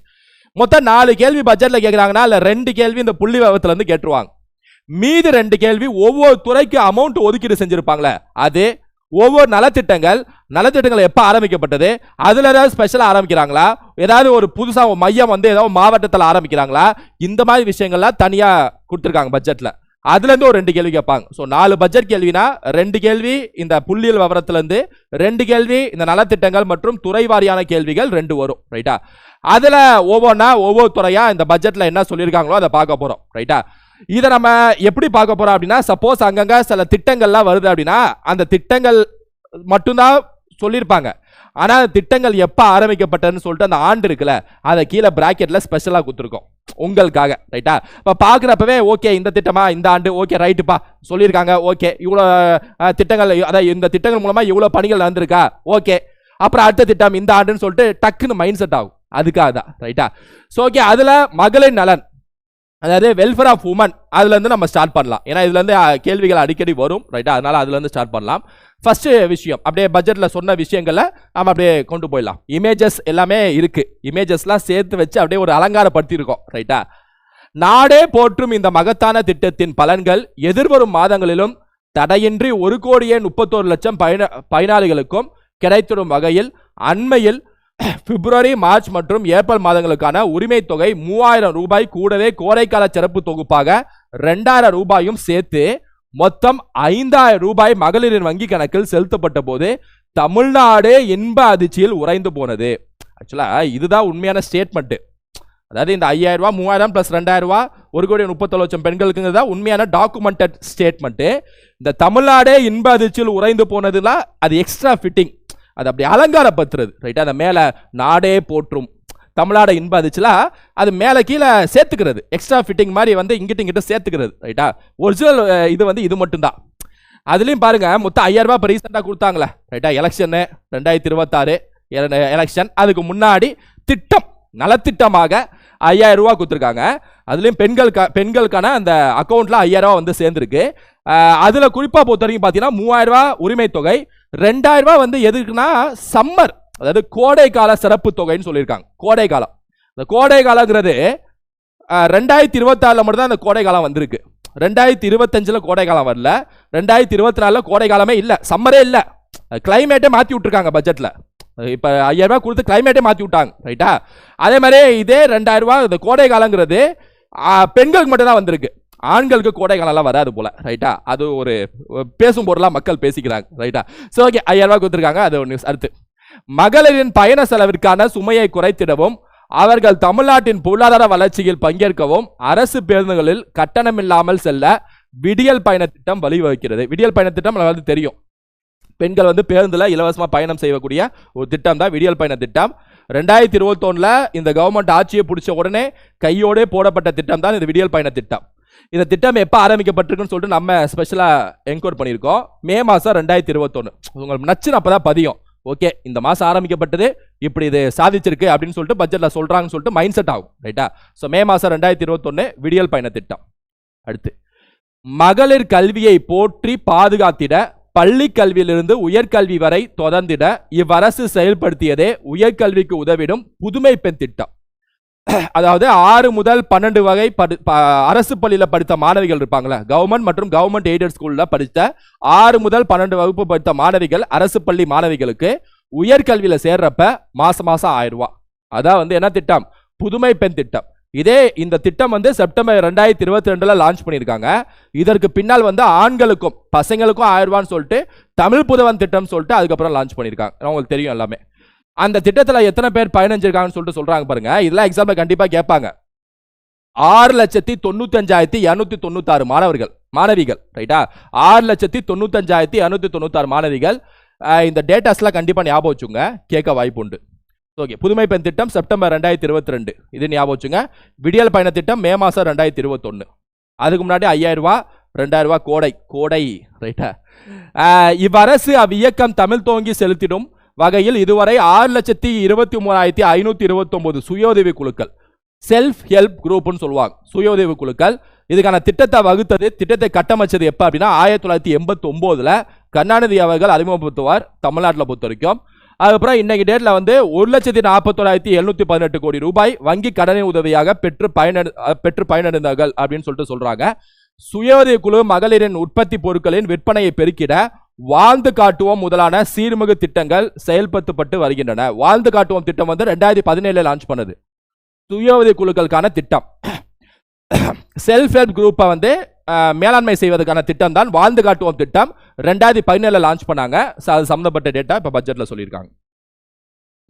மொத்தம் 4 கேள்வி பட்ஜெட்ல கேட்குறாங்கன்னா இல்லை 2 கேள்வி இந்த புள்ளி விவரத்துல இருந்து கேட்டுருவாங்க. மீதி 2 கேள்வி ஒவ்வொரு துறைக்கு அமௌண்ட் ஒதுக்கீடு செஞ்சிருப்பாங்களே, அது ஒவ்வொரு நலத்திட்டங்கள் எப்போ ஆரம்பிக்கப்பட்டது, அதுல ஏதாவது ஸ்பெஷலாக ஆரம்பிக்கிறாங்களா, ஏதாவது ஒரு புதுசாக மையம் வந்து ஏதாவது மாவட்டத்தில் ஆரம்பிக்கிறாங்களா, இந்த மாதிரி விஷயங்கள்லாம் தனியாக கொடுத்துருக்காங்க பட்ஜெட்ல. அதுல இருந்து ஒரு 2 கேள்வி கேட்பாங்க. ஸோ 4 பட்ஜெட் கேள்வினா 2 கேள்வி இந்த புள்ளியல் விவரத்திலிருந்து, 2 கேள்வி இந்த நலத்திட்டங்கள் மற்றும் துறை வாரியான கேள்விகள் 2 வரும். ரைட்டா? அதுல ஒவ்வொரு துறையா இந்த பட்ஜெட்ல என்ன சொல்லியிருக்காங்களோ அதை பார்க்க போறோம். ரைட்டா? இதை நம்ம எப்படி பார்க்க போறோம் அப்படின்னா, சப்போஸ் அங்கங்க சில திட்டங்கள்லாம் வருது அப்படின்னா அந்த திட்டங்கள் மட்டும்தான் சொல்லியிருப்பாங்க, ஆனா திட்டங்கள் எப்ப ஆரம்பிக்கப்பட்டதுன்னு சொல்லிட்டு அந்த ஆண்டு இருக்குல்ல, அதை கீழே பிராக்கெட்ல ஸ்பெஷலா கொடுத்துருக்கோம் உங்களுக்காக. ரைட்டா? இப்ப பாக்குறப்பவே ஓகே இந்த திட்டமா இந்த ஆண்டு, ஓகே ரைட்டுப்பா சொல்லியிருக்காங்க, ஓகே இவ்வளவு திட்டங்கள், அதாவது இந்த திட்டங்கள் மூலமா இவ்வளவு பணிகள் நடந்திருக்கா, ஓகே அப்புறம் அடுத்த திட்டம் இந்த ஆண்டுன்னு சொல்லிட்டு டக்குன்னு மைண்ட் செட் ஆகும், அதுக்காக தான். ரைட்டா? ஸோ ஓகே, அதுல மகளிர் நலன், அதாவது வெல்ஃபேர் ஆஃப் உமன், அதுல இருந்து நம்ம ஸ்டார்ட் பண்ணலாம். ஏன்னா இதுல இருந்து கேள்விகள் அடிக்கடி வரும். ரைட்டா? அதனால அதுல இருந்து ஸ்டார்ட் பண்ணலாம். ஃபர்ஸ்ட் விஷயம் அப்படியே பட்ஜெட்ல சொன்ன விஷயங்களை நம்ம அப்படியே கொண்டு போயிடலாம். இமேஜஸ் எல்லாமே இருக்கு, இமேஜஸ்லாம் சேர்த்து வச்சு அப்படியே ஒரு அலங்காரப்படுத்தி இருக்கோம். ரைட்டா? நாடே போற்றும் இந்த மகத்தான திட்டத்தின் பலன்கள் எதிர்வரும் மாதங்களிலும் தடையின்றி 1,31,00,000 பயனாளிகளுக்கும் கிடைத்திடும் வகையில் அண்மையில் பிப்ரவரி, மார்ச் மற்றும் ஏப்ரல் மாதங்களுக்கான உரிமை தொகை 3000 ரூபாய் கூடவே கோடைக்கால சிறப்பு தொகுப்பாக 2000 ரூபாயும் சேர்த்து மொத்தம் 5000 ரூபாய் மகளிரின் வங்கி கணக்கில் செலுத்தப்பட்ட போது தமிழ்நாடு இன்ப அதிர்ச்சியில் உறைந்து போனது. ஆக்சுவலா இதுதான் உண்மையான ஸ்டேட்மெண்ட். அதாவது இந்த 5000 ரூபாய் 3000 பிளஸ் 2000 ரூபாய் 1,31,00,000 பெண்களுக்குங்கிறதா உண்மையான டாக்குமெண்டட் ஸ்டேட்மெண்ட். இந்த தமிழ்நாடே இன்ப அதிர்ச்சியில் உறைந்து போனதுல அது எக்ஸ்ட்ரா ஃபிட்டிங், அது அப்படி அலங்காரப்படுத்துறது. ரைட்டா? அந்த மேல நாடே போற்றும் தமிழ்நாடு இன்ப அதிர்ச்சில அது மேல கீழே சேர்த்துக்கிறது, எக்ஸ்ட்ரா ஃபிட்டிங் மாதிரி வந்து இங்கிட்ட சேர்த்துக்கிறது. ரைட்டா? ஒரிஜினல் இது வந்து இது மட்டும்தான். அதுலயும் பாருங்க மொத்தம் 5000 ரூபாய் இப்போ ரீசெண்டாக கொடுத்தாங்களே. ரைட்டா? எலெக்ஷன் 2026 எலெக்ஷன், அதுக்கு முன்னாடி திட்டம் நலத்திட்டமாக 5000 ரூபாய் கொடுத்துருக்காங்க. அதுலயும் பெண்களுக்கான அந்த அக்கௌண்ட்ல 5000 ரூபாய் வந்து சேர்ந்துருக்கு. அதுல குறிப்பா பொறுத்த வரைக்கும் பாத்தீங்கன்னா 3000 ரூபாய் உரிமை தொகை, 2000 ரூபாய் வந்து எதுக்குன்னா சம்மர், அதாவது கோடை கால சிறப்பு தொகைன்னு சொல்லியிருக்காங்க. கோடை காலம், இந்த கோடை காலங்கிறது 2026 மட்டும் தான் அந்த கோடை காலம் வந்திருக்கு. 2025 கோடை காலம் வரல, 2024 கோடை காலமே இல்ல, சம்மரே இல்ல, கிளைமேட்டே மாத்தி விட்டுருக்காங்க பட்ஜெட்ல. இப்ப 5000 ரூபாய் கொடுத்து கிளைமேட்டே மாத்தி விட்டாங்க. ரைட்டா? அதே மாதிரி இதே 2000 ரூபாய் இந்த கோடை காலங்கிறது பெண்களுக்கு மட்டும் தான் வந்திருக்கு, ஆண்களுக்கு கோடை காலம் வராது போல. ரைட்டா? அது ஒரு பேசும் பொருளா மக்கள் பேசிக்கிறாங்க. ரைட்டா? சோ ஓகே, 5000 ரூபாய் கொடுத்துருக்காங்க, அது ஒரு நியூஸ். அடுத்து, மகளிரின் பயண செலவிற்கான சுமையை குறைத்திடவும் அவர்கள் தமிழ்நாட்டின் பொருளாதார வளர்ச்சியில் பங்கேற்கவும் அரசு பேருந்துகளில் கட்டணமில்லாமல் செல்ல விடியல் பயண திட்டம் வழிவகுக்கிறது. விடியல் பயண திட்டம் வந்து தெரியும், பெண்கள் வந்து பேருந்துல இலவசமா பயணம் செய்யக்கூடிய ஒரு திட்டம் தான் விடியல் பயண திட்டம். 2021 இந்த கவர்மெண்ட் ஆட்சியை பிடிச்ச உடனே கையோட போடப்பட்ட திட்டம் தான் இந்த விடியல் பயண திட்டம். இந்த திட்டம் எப்போ ஆரம்பிக்கப்பட்டிருக்குன்னு சொல்லிட்டு நம்ம ஸ்பெஷலா என்கொயர் பண்ணியிருக்கோம். மே மாசம் 2021. உங்களுக்கு நச்சுன்னு அப்பதான் பதியும், ஓகே இந்த மாசம் ஆரம்பிக்கப்பட்டது, இப்படி இது சாதிச்சிருக்கு அப்படின்னு சொல்லிட்டு பட்ஜெட்ல சொல்றாங்கன்னு சொல்லிட்டு மைண்ட் செட் ஆகும். ரைட்டா? ஸோ மே மாசம் 2021 விடியல் பயண திட்டம். அடுத்து, மகளிர் கல்வியை போற்றி பாதுகாத்திட பள்ளி கல்வியிலிருந்து உயர்கல்வி வரை தொடர்ந்திட இவ்வரசு செயல்படுத்தியதே உயர்கல்விக்கு உதவிடும் புதுமை பெண் திட்டம். அதாவது 6 முதல் 12 வகை அரசு பள்ளியில படித்த மாணவிகள் இருப்பாங்களா, கவர்மெண்ட் மற்றும் கவர்மெண்ட் எய்டட் ஸ்கூல்ல படித்த 6 முதல் 12 வகுப்பு படித்த மாணவிகள், அரசு பள்ளி மாணவிகளுக்கு உயர்கல்வியில சேர்றப்ப மாசம் 1000 ரூபாய். அதான் வந்து என்ன திட்டம், புதுமை பெண் திட்டம். இதே இந்த திட்டம் வந்து செப்டம்பர் 2022 லான்ச் பண்ணியிருக்காங்க. இதற்கு பின்னால் வந்து ஆண்களுக்கும் பசங்களுக்கும் 1000 ரூபான்னு சொல்லிட்டு தமிழ் புதவன் திட்டம் சொல்லிட்டு அதுக்கப்புறம் லான்ச் பண்ணியிருக்காங்க. உங்களுக்கு தெரியும் எல்லாமே. அந்த திட்டத்துல எத்தனை பேர் பயணிச்சிருக்காங்கன்னு சொல்லிட்டு சொல்றாங்க பாருங்க. இதெல்லாம் எக்ஸாம்ல கண்டிப்பா கேட்பாங்க. 6,95,296 மாணவிகள் ரைட்டா. 6,95,296 மாணவிகள். இந்த டேட்டாஸ்லாம் கண்டிப்பா ஞாபகம் வச்சுங்க, கேட்க வாய்ப்பு உண்டு. ஓகே, புதுமை பெண் திட்டம் செப்டம்பர் 2022, இது ஞாபகம் வச்சுங்க. விடியல் பயண திட்டம் மே மாசம் 2021. அதுக்கு முன்னாடி 5,000 ரூபாய் 2,000 ரூபாய் கோடை ரைட்டா. இவ்வரசு அவ்வியக்கம் தமிழ் தோங்கி செலுத்திடும் வகையில் இதுவரை 6,23,529 சுய உதவி குழுக்கள், செல்ஃப் ஹெல்ப் குரூப்னு சொல்லுவாங்க, சுய உதவி குழுக்கள், இதுக்கான திட்டத்தை வகுத்தது, திட்டத்தை கட்டமைச்சது எப்ப அப்படின்னா 1989 கருணாநிதி அவர்கள் அறிமுகப்படுத்துவார் தமிழ்நாட்டில் பொறுத்த வரைக்கும். அதுக்கப்புறம் இன்னைக்கு டேட்ல வந்து 1,41,718 கோடி ரூபாய் வங்கி கடனை உதவியாக பெற்று பயனடைந்தார்கள் அப்படின்னு சொல்லிட்டு சொல்றாங்க. சுய உதவி குழு மகளிரின் உற்பத்தி பொருட்களின் விற்பனையை பெருக்கிட வாழ்ந்து காட்டுவோம் முதலான சீர்மிகு திட்டங்கள் செயல்படுத்தப்பட்டு வருகின்றன. வாழ்ந்து காட்டுவோம் திட்டம் வந்து 2017 லான்ச் பண்ணது சுய உதவி குழுக்களுக்கான திட்டம். செல்ஃப் ஹெல்ப் குரூப்பை வந்து மேலாண்மை செய்வதற்கான திட்டம் தான் வாழ்ந்து காட்டுவோம் திட்டம். 2017 லான்ச் பண்ணாங்க. அது சம்பந்தப்பட்ட டேட்டா இப்ப பட்ஜெட்ல சொல்லியிருக்காங்க.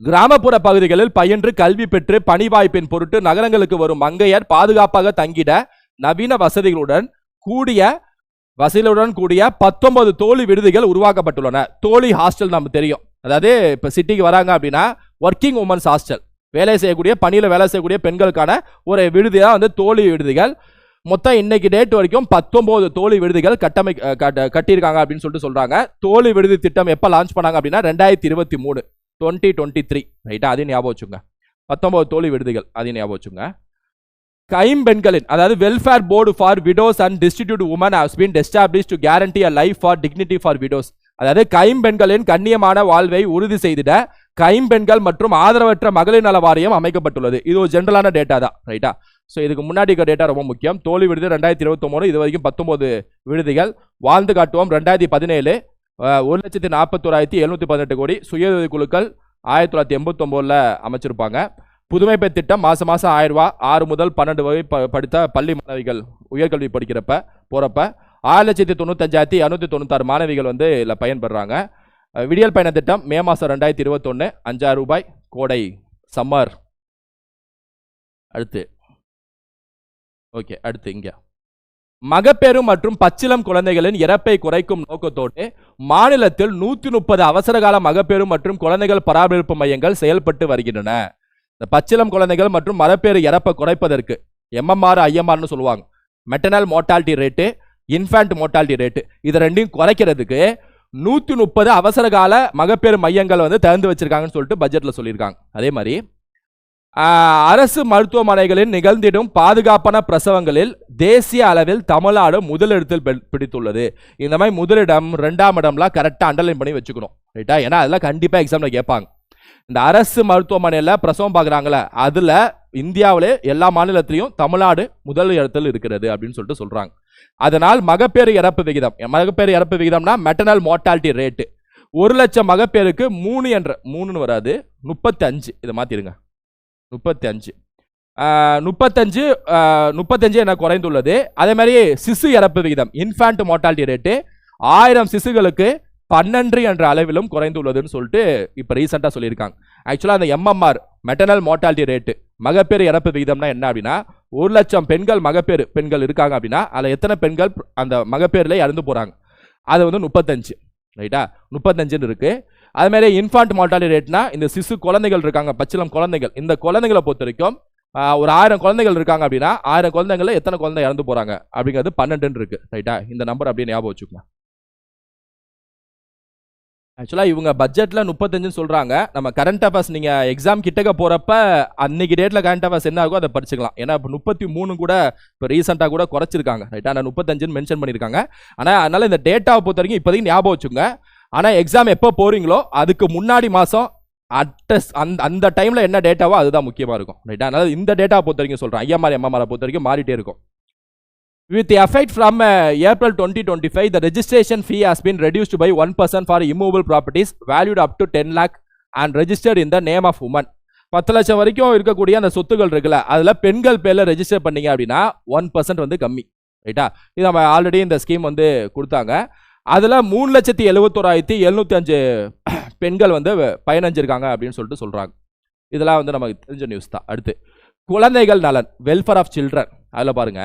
கிராமப்புற பகுதிகளில் பயின்று கல்வி பெற்று பணி வாய்ப்பின் பொருட்டு நகரங்களுக்கு வரும் மங்கையர் பாதுகாப்பாக தங்கிட நவீன வசதிகளுடன் கூடிய 19 தோழி விடுதிகள் உருவாக்கப்பட்டுள்ளன. தோழி ஹாஸ்டல் நமக்கு தெரியும், அதாவது இப்ப சிட்டிக்கு வராங்க அப்படின்னா ஒர்க்கிங் உமன்ஸ் ஹாஸ்டல், வேலை செய்யக்கூடிய பணியில வேலை செய்யக்கூடிய பெண்களுக்கான ஒரு விடுதி தான் வந்து தோழி விடுதிகள். மொத்தம் இன்னைக்கு டேட் வரைக்கும் 19 தோழி விடுதிகள் கட்டியிருக்காங்க அப்படின்னு சொல்லிட்டு சொல்றாங்க. தோழி விடுதி திட்டம் எப்ப லான்ச் பண்ணாங்க அப்படின்னா 2023 ரைட்டா, அதையும் ஞாபகம் வச்சுங்க. 19 தோழி விடுதிகள், அதையும் ஞாபகம் வச்சுங்க. கைம்பெண்களின், அதாவது welfare board for widows and distribute women has been established to guarantee a life for dignity for widows, அதாவது கைம்பெண்களின் கண்ணியமான வாழ்வை உறுதி செய்திட கைம்பெண்கள் மற்றும் ஆதரவற்ற மகளிர் நல வாரியம் அமைக்கப்பட்டுள்ளது. இது ஒரு ஜெனரலான டேட்டா தான் ரைட்டா. ஸோ இதுக்கு முன்னாடி டேட்டா ரொம்ப முக்கியம். தோழி விடுதி 2023, இது வரைக்கும் 19 விடுதிகள். வாழ்ந்து காட்டுவோம் 2017 1,41,718 கோடி. சுய உதவி குழுக்கள் 1989 அமைச்சிருப்பாங்க. புதுமை பெண் திட்டம் மாசம் 1,000 ரூபாய் 6 முதல் 12 வரை படித்த பள்ளி மாணவிகள் உயர்கல்வி போறப்ப 6,95,296 மாணவிகள் வந்து இதில் பயன்படுறாங்க. விடியல் பயண திட்டம் மே மாசம் 2021 5,000 ரூபாய் கோடை சம்மர். அடுத்து இங்க மகப்பேறு மற்றும் பச்சிளம் குழந்தைகளின் இறப்பை குறைக்கும் நோக்கத்தோடு மாநிலத்தில் 130 அவசரகால மகப்பேறு மற்றும் குழந்தைகள் பராமரிப்பு மையங்கள் செயல்பட்டு வருகின்றன. இந்த பச்சிளம் குழந்தைகள் மற்றும் மகப்பேறு இறப்பை குறைப்பதற்கு MMR IMRனு சொல்லுவாங்க, maternal mortality rate, infant mortality rate, இது ரெண்டையும் குறைக்கிறதுக்கு 130 அவசரகால மகப்பேறு மையங்கள் வந்து திறந்து வச்சிருக்காங்கன்னு சொல்லிட்டு பட்ஜெட்ல சொல்லியிருக்காங்க. அதே மாதிரி அரசு மருத்துவமனைகளில் நிகழ்ந்திடும் பாதுகாப்பான பிரசவங்களில் தேசிய அளவில் தமிழ்நாடு முதலிடத்தில் பிடித்துள்ளது. இந்த மாதிரி முதலிடம் 2ஆம் இடம்லாம் கரெக்டாக அண்டர்லைன் பண்ணி வச்சுக்கணும் ரைட்டா. ஏன்னா அதெல்லாம் கண்டிப்பாக எக்ஸாம்ல கேட்பாங்க. இந்த அரசு மருத்துவமனையில் பிரசவம் பார்க்குறாங்களே, அதில் இந்தியாவிலே எல்லா மாநிலத்திலையும் தமிழ்நாடு முதல் இடத்தில் இருக்கிறது அப்படின்னு சொல்லிட்டு சொல்றாங்க. அதனால் மகப்பேறு இறப்பு விகிதம்னா மெட்டர்னல் மோர்டாலிட்டி ரேட்டு 1,00,000 மகப்பேருக்கு 3 வராது 35, இதை மாத்திருங்க 35 என குறைந்துள்ளது. அதே மாதிரி சிசு இறப்பு விகிதம் இன்ஃபேண்ட் மோர்டாலிட்டி ரேட்டு 1000 சிசுகளுக்கு 12 என்ற அளவிலும் குறைந்துள்ளதுன்னு சொல்லிட்டு இப்போ ரீசெண்டாக சொல்லியிருக்காங்க. ஆக்சுவலாக அந்த MMR மெட்டர்னல் மோர்டாலிட்டி ரேட்டு மகப்பேறு இறப்பு விகிதம்னா என்ன அப்படின்னா 1,00,000 பெண்கள் இருக்காங்க அப்படின்னா அதில் எத்தனை பெண்கள் அந்த மகப்பேறில் இறந்து போகிறாங்க, அது வந்து 35 ரைட்டா, 35 இருக்கு. அது மாதிரி இன்ஃபான்ட் மார்டாலிட்டி ரேட்னா இந்த சிசு குழந்தைகள் இருக்காங்க, பச்சிளம் குழந்தைகள், இந்த குழந்தைகளை பொறுத்த வரைக்கும் ஒரு 1000 குழந்தைகள் இருக்காங்க அப்படின்னா 1000 குழந்தைங்கள எத்தனை குழந்தை இறந்து போறாங்க அப்படிங்கிறது 12 இருக்கு ரைட்டா. இந்த நம்பர் அப்படியே ஞாபகம் வச்சுக்கலாம். ஆக்சுவலாக இவங்க பட்ஜெட்டில் 35 சொல்கிறாங்க. நம்ம கரண்ட் அஃபேர்ஸ் நீங்கள் எக்ஸாம் கிட்டக்க போகிறப்ப அன்னைக்கு டேட்டில் கரண்ட் அஃபேர்ஸ் என்ன ஆகும் அதை படிச்சுக்கலாம். ஏன்னா இப்போ 33 கூட இப்போ ரீசெண்டாக கூட குறைச்சிருக்காங்க ரைட்டா. ஆனால் 35 மென்ஷன் பண்ணியிருக்காங்க. ஆனால் அதனால் இந்த டேட்டாவை பொறுத்த வரைக்கும் இப்போதைக்கு ஞாபகம் வச்சுங்க. ஆனால் எக்ஸாம் எப்போ போகிறீங்களோ அதுக்கு முன்னாடி மாதம் அந்த டைமில் என்ன டேட்டாவோ அதுதான் முக்கியமாக இருக்கும் ரைட்டா. அதனால் இந்த டேட்டாவை பொறுத்த வரைக்கும் சொல்கிறேன். IMR MMR பொறுத்த வரைக்கும் மாறிட்டே இருக்கும். With effect from April 2025, the registration fee has been reduced by 1% for immovable properties valued up to 10 lakh and registered in the name of women. 10 லட்சம் வரைக்கும் இருக்கக்கூடிய அந்த சொத்துக்கள் இருக்குல்ல, அதில் பெண்கள் பேரில் ரெஜிஸ்டர் பண்ணீங்க அப்படின்னா 1% வந்து கம்மி ரைட்டா. இது நம்ம ஆல்ரெடி இந்த ஸ்கீம் வந்து கொடுத்தாங்க. அதில் 3,71,705 பெண்கள் வந்து பயனஞ்சிருக்காங்க அப்படின்னு சொல்லிட்டு சொல்றாங்க. இதெல்லாம் வந்து நமக்கு தெரிஞ்ச நியூஸ் தான். அடுத்து குழந்தைகள் நலன், வெல்ஃபேர் ஆஃப் சில்ட்ரன். அதில் பாருங்க,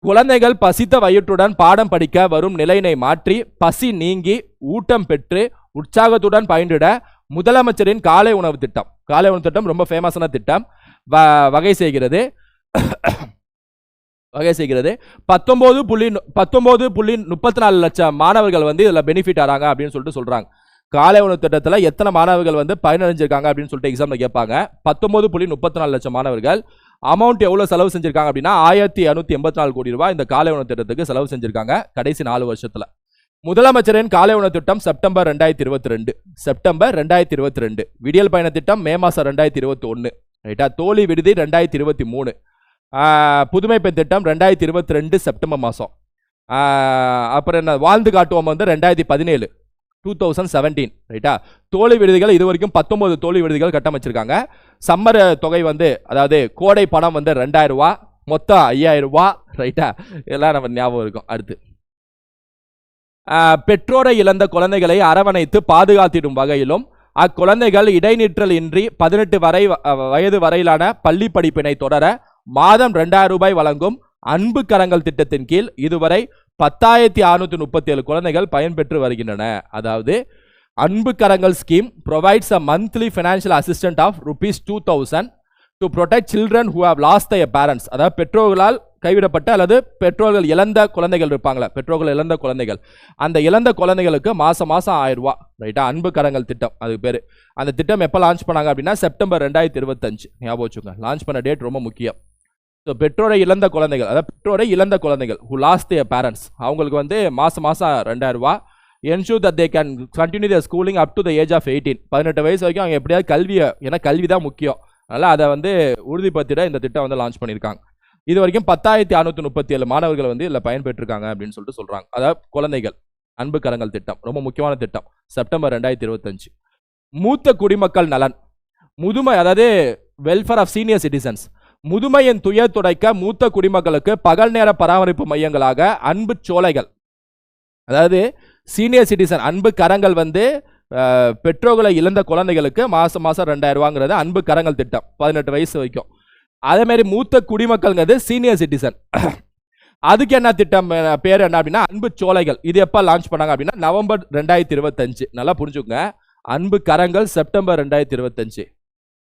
குழந்தைகள் பசித்த வயிற்றுடன் பாடம் படிக்க வரும் நிலையினை மாற்றி பசி நீங்கி ஊட்டம் பெற்று உற்சாகத்துடன் பயின்றிட முதலமைச்சரின் காலை உணவு திட்டம். காலை உணவு திட்டம் ரொம்ப ஃபேமஸான திட்டம். வகை செய்கிறது 19.34 லட்சம் மாணவர்கள் வந்து இதில் பெனிஃபிட் ஆறாங்க அப்படின்னு சொல்லிட்டு சொல்றாங்க. காலை உணவு திட்டத்தில் எத்தனை மாணவர்கள் வந்து பயனடைஞ்சிருக்காங்க அப்படின்னு சொல்லிட்டு எக்ஸாம்ல கேட்பாங்க. 19.34 லட்சம் மாணவர்கள். அமௌண்ட் எவ்வளவு செலவு செஞ்சிருக்காங்க அப்படின்னா 1284 கோடி ரூபாய் இந்த காலை உணவு திட்டத்துக்கு செலவு செஞ்சிருக்காங்க கடைசி 4 வருஷத்துல. முதலமைச்சரின் காலை உணவு திட்டம் செப்டம்பர் 2022. விடியல் பயண திட்டம் மே மாசம் 2021. ரைட்டா. தோழி விடுதி 2023. புதுமை பெண் திட்டம் 2022 செப்டம்பர் மாதம். அப்புறம் என்ன, வாழ்ந்து காட்டுவோம் வந்து 2017. ரைட்டா. தோழி விடுதிகள் இது வரைக்கும் 19 தோழி விடுதிகள் கட்டமைச்சிருக்காங்க. சம்மர் தொகை வந்து, அதாவது கோடை பணம் வந்து 2000 ரூபா, மொத்தம் 5000 ரூபா. ரைட்டா. இதெல்லாம் நம்ம ஞாபகம் இருக்கும். அடுத்து பெற்றோரை இழந்த குழந்தைகளை அரவணைத்து பாதுகாத்திடும் வகையிலும் அக்குழந்தைகள் இடைநிற்றல் இன்றி 18 வயது வரையிலான பள்ளி படிப்பினை தொடர மாதம் 2000 ரூபாய் வழங்கும் அன்பு கரங்கள் திட்டத்தின் கீழ் இதுவரை 10,637 குழந்தைகள் பயன்பெற்று வருகின்றன. அதாவது அன்பு கரங்கள் scheme provides a monthly financial assistance of ₹2,000 to protect children who have lost their parents. அதாவது பெற்றோர்களால் கைவிடப்பட்ட அல்லது பெற்றோர்கள் இழந்த குழந்தைகள் இருப்பாங்களா, பெற்றோர்கள் இழந்த குழந்தைகள், அந்த இழந்த குழந்தைகளுக்கு மாசம் 1000 ரூபா. ரைட்டா. அன்பு கரங்கள் திட்டம் அதுக்கு பேரு. அந்த திட்டம் எப்போ லான்ச் பண்ணாங்க அப்படின்னா செப்டம்பர் 2025. ஞாபகம் வச்சுக்கோங்க, லான்ச் பண்ண டேட் ரொம்ப முக்கியம். ஸோ பெற்றோரை இழந்த குழந்தைகள், அதாவது பெற்றோரை இழந்த குழந்தைகள் who lost their parents, அவங்களுக்கு வந்து மாசம் 2000 ரூபா. ensure that they can continue their schooling up to the age of 18. 18 வயசு வரைக்கும் அவங்க எப்படியாவது கல்வியை, ஏன்னா கல்வி தான் முக்கியம், அதனால் அதை வந்து உறுதிப்படுத்திட இந்த திட்டம் வந்து லான்ச் பண்ணியிருக்காங்க. இது வரைக்கும் 10,637 மாணவர்கள் வந்து இதில் பயன்பெற்றிருக்காங்க அப்படின்னு சொல்லிட்டு சொல்கிறாங்க. அதாவது குழந்தைகள் அன்பு கரங்கள் திட்டம் ரொம்ப முக்கியமான திட்டம். செப்டம்பர் 2025. மூத்த குடிமக்கள் நலன், முதுமை, அதாவது வெல்ஃபேர் ஆஃப் சீனியர் சிட்டிசன்ஸ். முதுமையின் துயர் துடைக்க மூத்த குடிமக்களுக்கு பகல் நேர பராமரிப்பு மையங்களாக அன்பு சோலைகள், அதாவது சீனியர் சிட்டிசன் அன்பு கரங்கள் வந்து பெற்றோர்களை இழந்த குழந்தைகளுக்கு மாசம் 2000 ரூபாங்கிறது அன்பு கரங்கள் திட்டம் 18 வயசு வரைக்கும். அதே மாதிரி மூத்த குடிமக்கள்ங்கிறது சீனியர் சிட்டிசன். அதுக்கு என்ன திட்டம் பேர் என்ன அப்படின்னா அன்பு சோலைகள். இது எப்போ லான்ச் பண்ணாங்க அப்படின்னா நவம்பர் 2025. நல்லா புரிஞ்சுக்கோங்க, அன்பு கரங்கள் செப்டம்பர் 2025,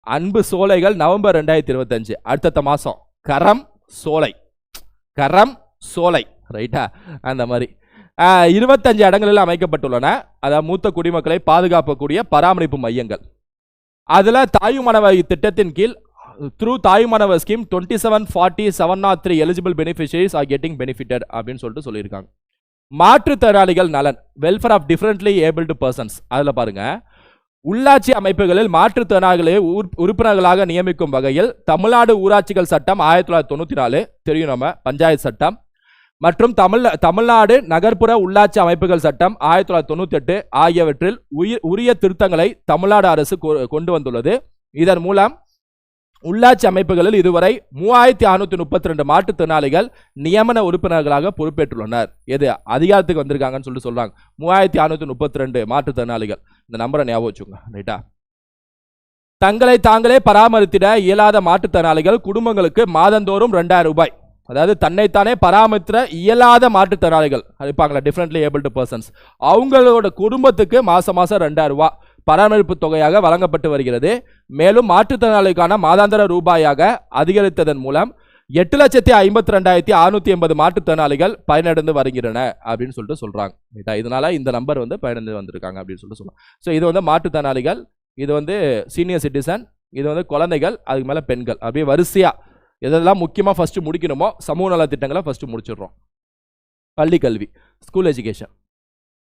அன்பு சோலைகள் நவம்பர் 2025. அடுத்த மாசம் கரம் சோலை. ரைட்டா. அந்த மாதிரி 25 இடங்களில் அமைக்கப்பட்டுள்ளன. அதாவது மூத்த குடிமக்களை பாதுகாக்கக்கூடிய பராமரிப்பு மையங்கள். அதுல தாயுமானவ திட்டத்தின் கீழ் through Thayumanava scheme 27,40,703 eligible beneficiaries are getting benefited அப்படின்னு சொல்லிட்டு சொல்லியிருக்காங்க. மாற்றுத்திறனாளிகள் நலன், welfare of differently abled persons. அதுல பாருங்க, உள்ளாட்சி அமைப்புகளில் மாற்றுத்திறனாளிகளை உறுப்பினர்களாக நியமிக்கும் வகையில் தமிழ்நாடு ஊராட்சிகள் சட்டம் 1994 தெரியும், நம்ம பஞ்சாயத்து சட்டம், மற்றும் தமிழ்நாடு நகர்ப்புற உள்ளாட்சி அமைப்புகள் சட்டம் 1998 ஆகியவற்றில் உரிய திருத்தங்களை தமிழ்நாடு அரசு கொண்டு வந்துள்ளது. இதன் மூலம் உள்ளாட்சி அமைப்புகளில் இதுவரை 3632 மாற்றுத்திறனாளிகள் நியமன உறுப்பினர்களாக பொறுப்பேற்றுள்ளனர். எது அதிகாரத்துக்கு வந்திருக்காங்கன்னு சொல்லிட்டு சொல்றாங்க. 3632 மாற்றுத்திறனாளிகள். இந்த நம்பரை ஞாபகம் வச்சுங்க. ரைட்டா. தங்களை தாங்களே பராமரித்திட இயலாத மாற்றுத்திறனாளிகள் குடும்பங்களுக்கு மாதந்தோறும் 2000 ரூபாய், அதாவது தன்னைத்தானே பராமரித்த இயலாத மாற்றுத்திறனாளிகள் இருப்பாங்களா, டிஃபரெண்ட்லி ஏபிள்டு பர்சன்ஸ், அவங்களோட குடும்பத்துக்கு மாசம் 2000 ரூபாய் பராமரிப்பு தொகையாக வழங்கப்பட்டு வருகிறது. மேலும் மாற்றுத்திறனாளிக்கான மாதாந்திர ரூபாயாக அதிகரித்ததன் மூலம் 8,52,680 மாற்றுத்திறனாளிகள் பயனடைந்து வருகின்றன அப்படின்னு சொல்லிட்டு சொல்றாங்க. இதனால இந்த நம்பர் வந்து பயனடைந்து வந்திருக்காங்க அப்படின்னு சொல்லிட்டு சொல்றாங்க. ஸோ இது வந்து மாற்றுத்திறனாளிகள், இது வந்து சீனியர் சிட்டிசன், இது வந்து குழந்தைகள், அதுக்கு மேல பெண்கள், அப்படியே வரிசையா எதெல்லாம் முக்கியமாக ஃபர்ஸ்ட் முடிக்கணுமோ சமூக நல திட்டங்களை ஃபர்ஸ்ட் முடிச்சிடுறோம். பள்ளி கல்வி, ஸ்கூல் எஜுகேஷன்.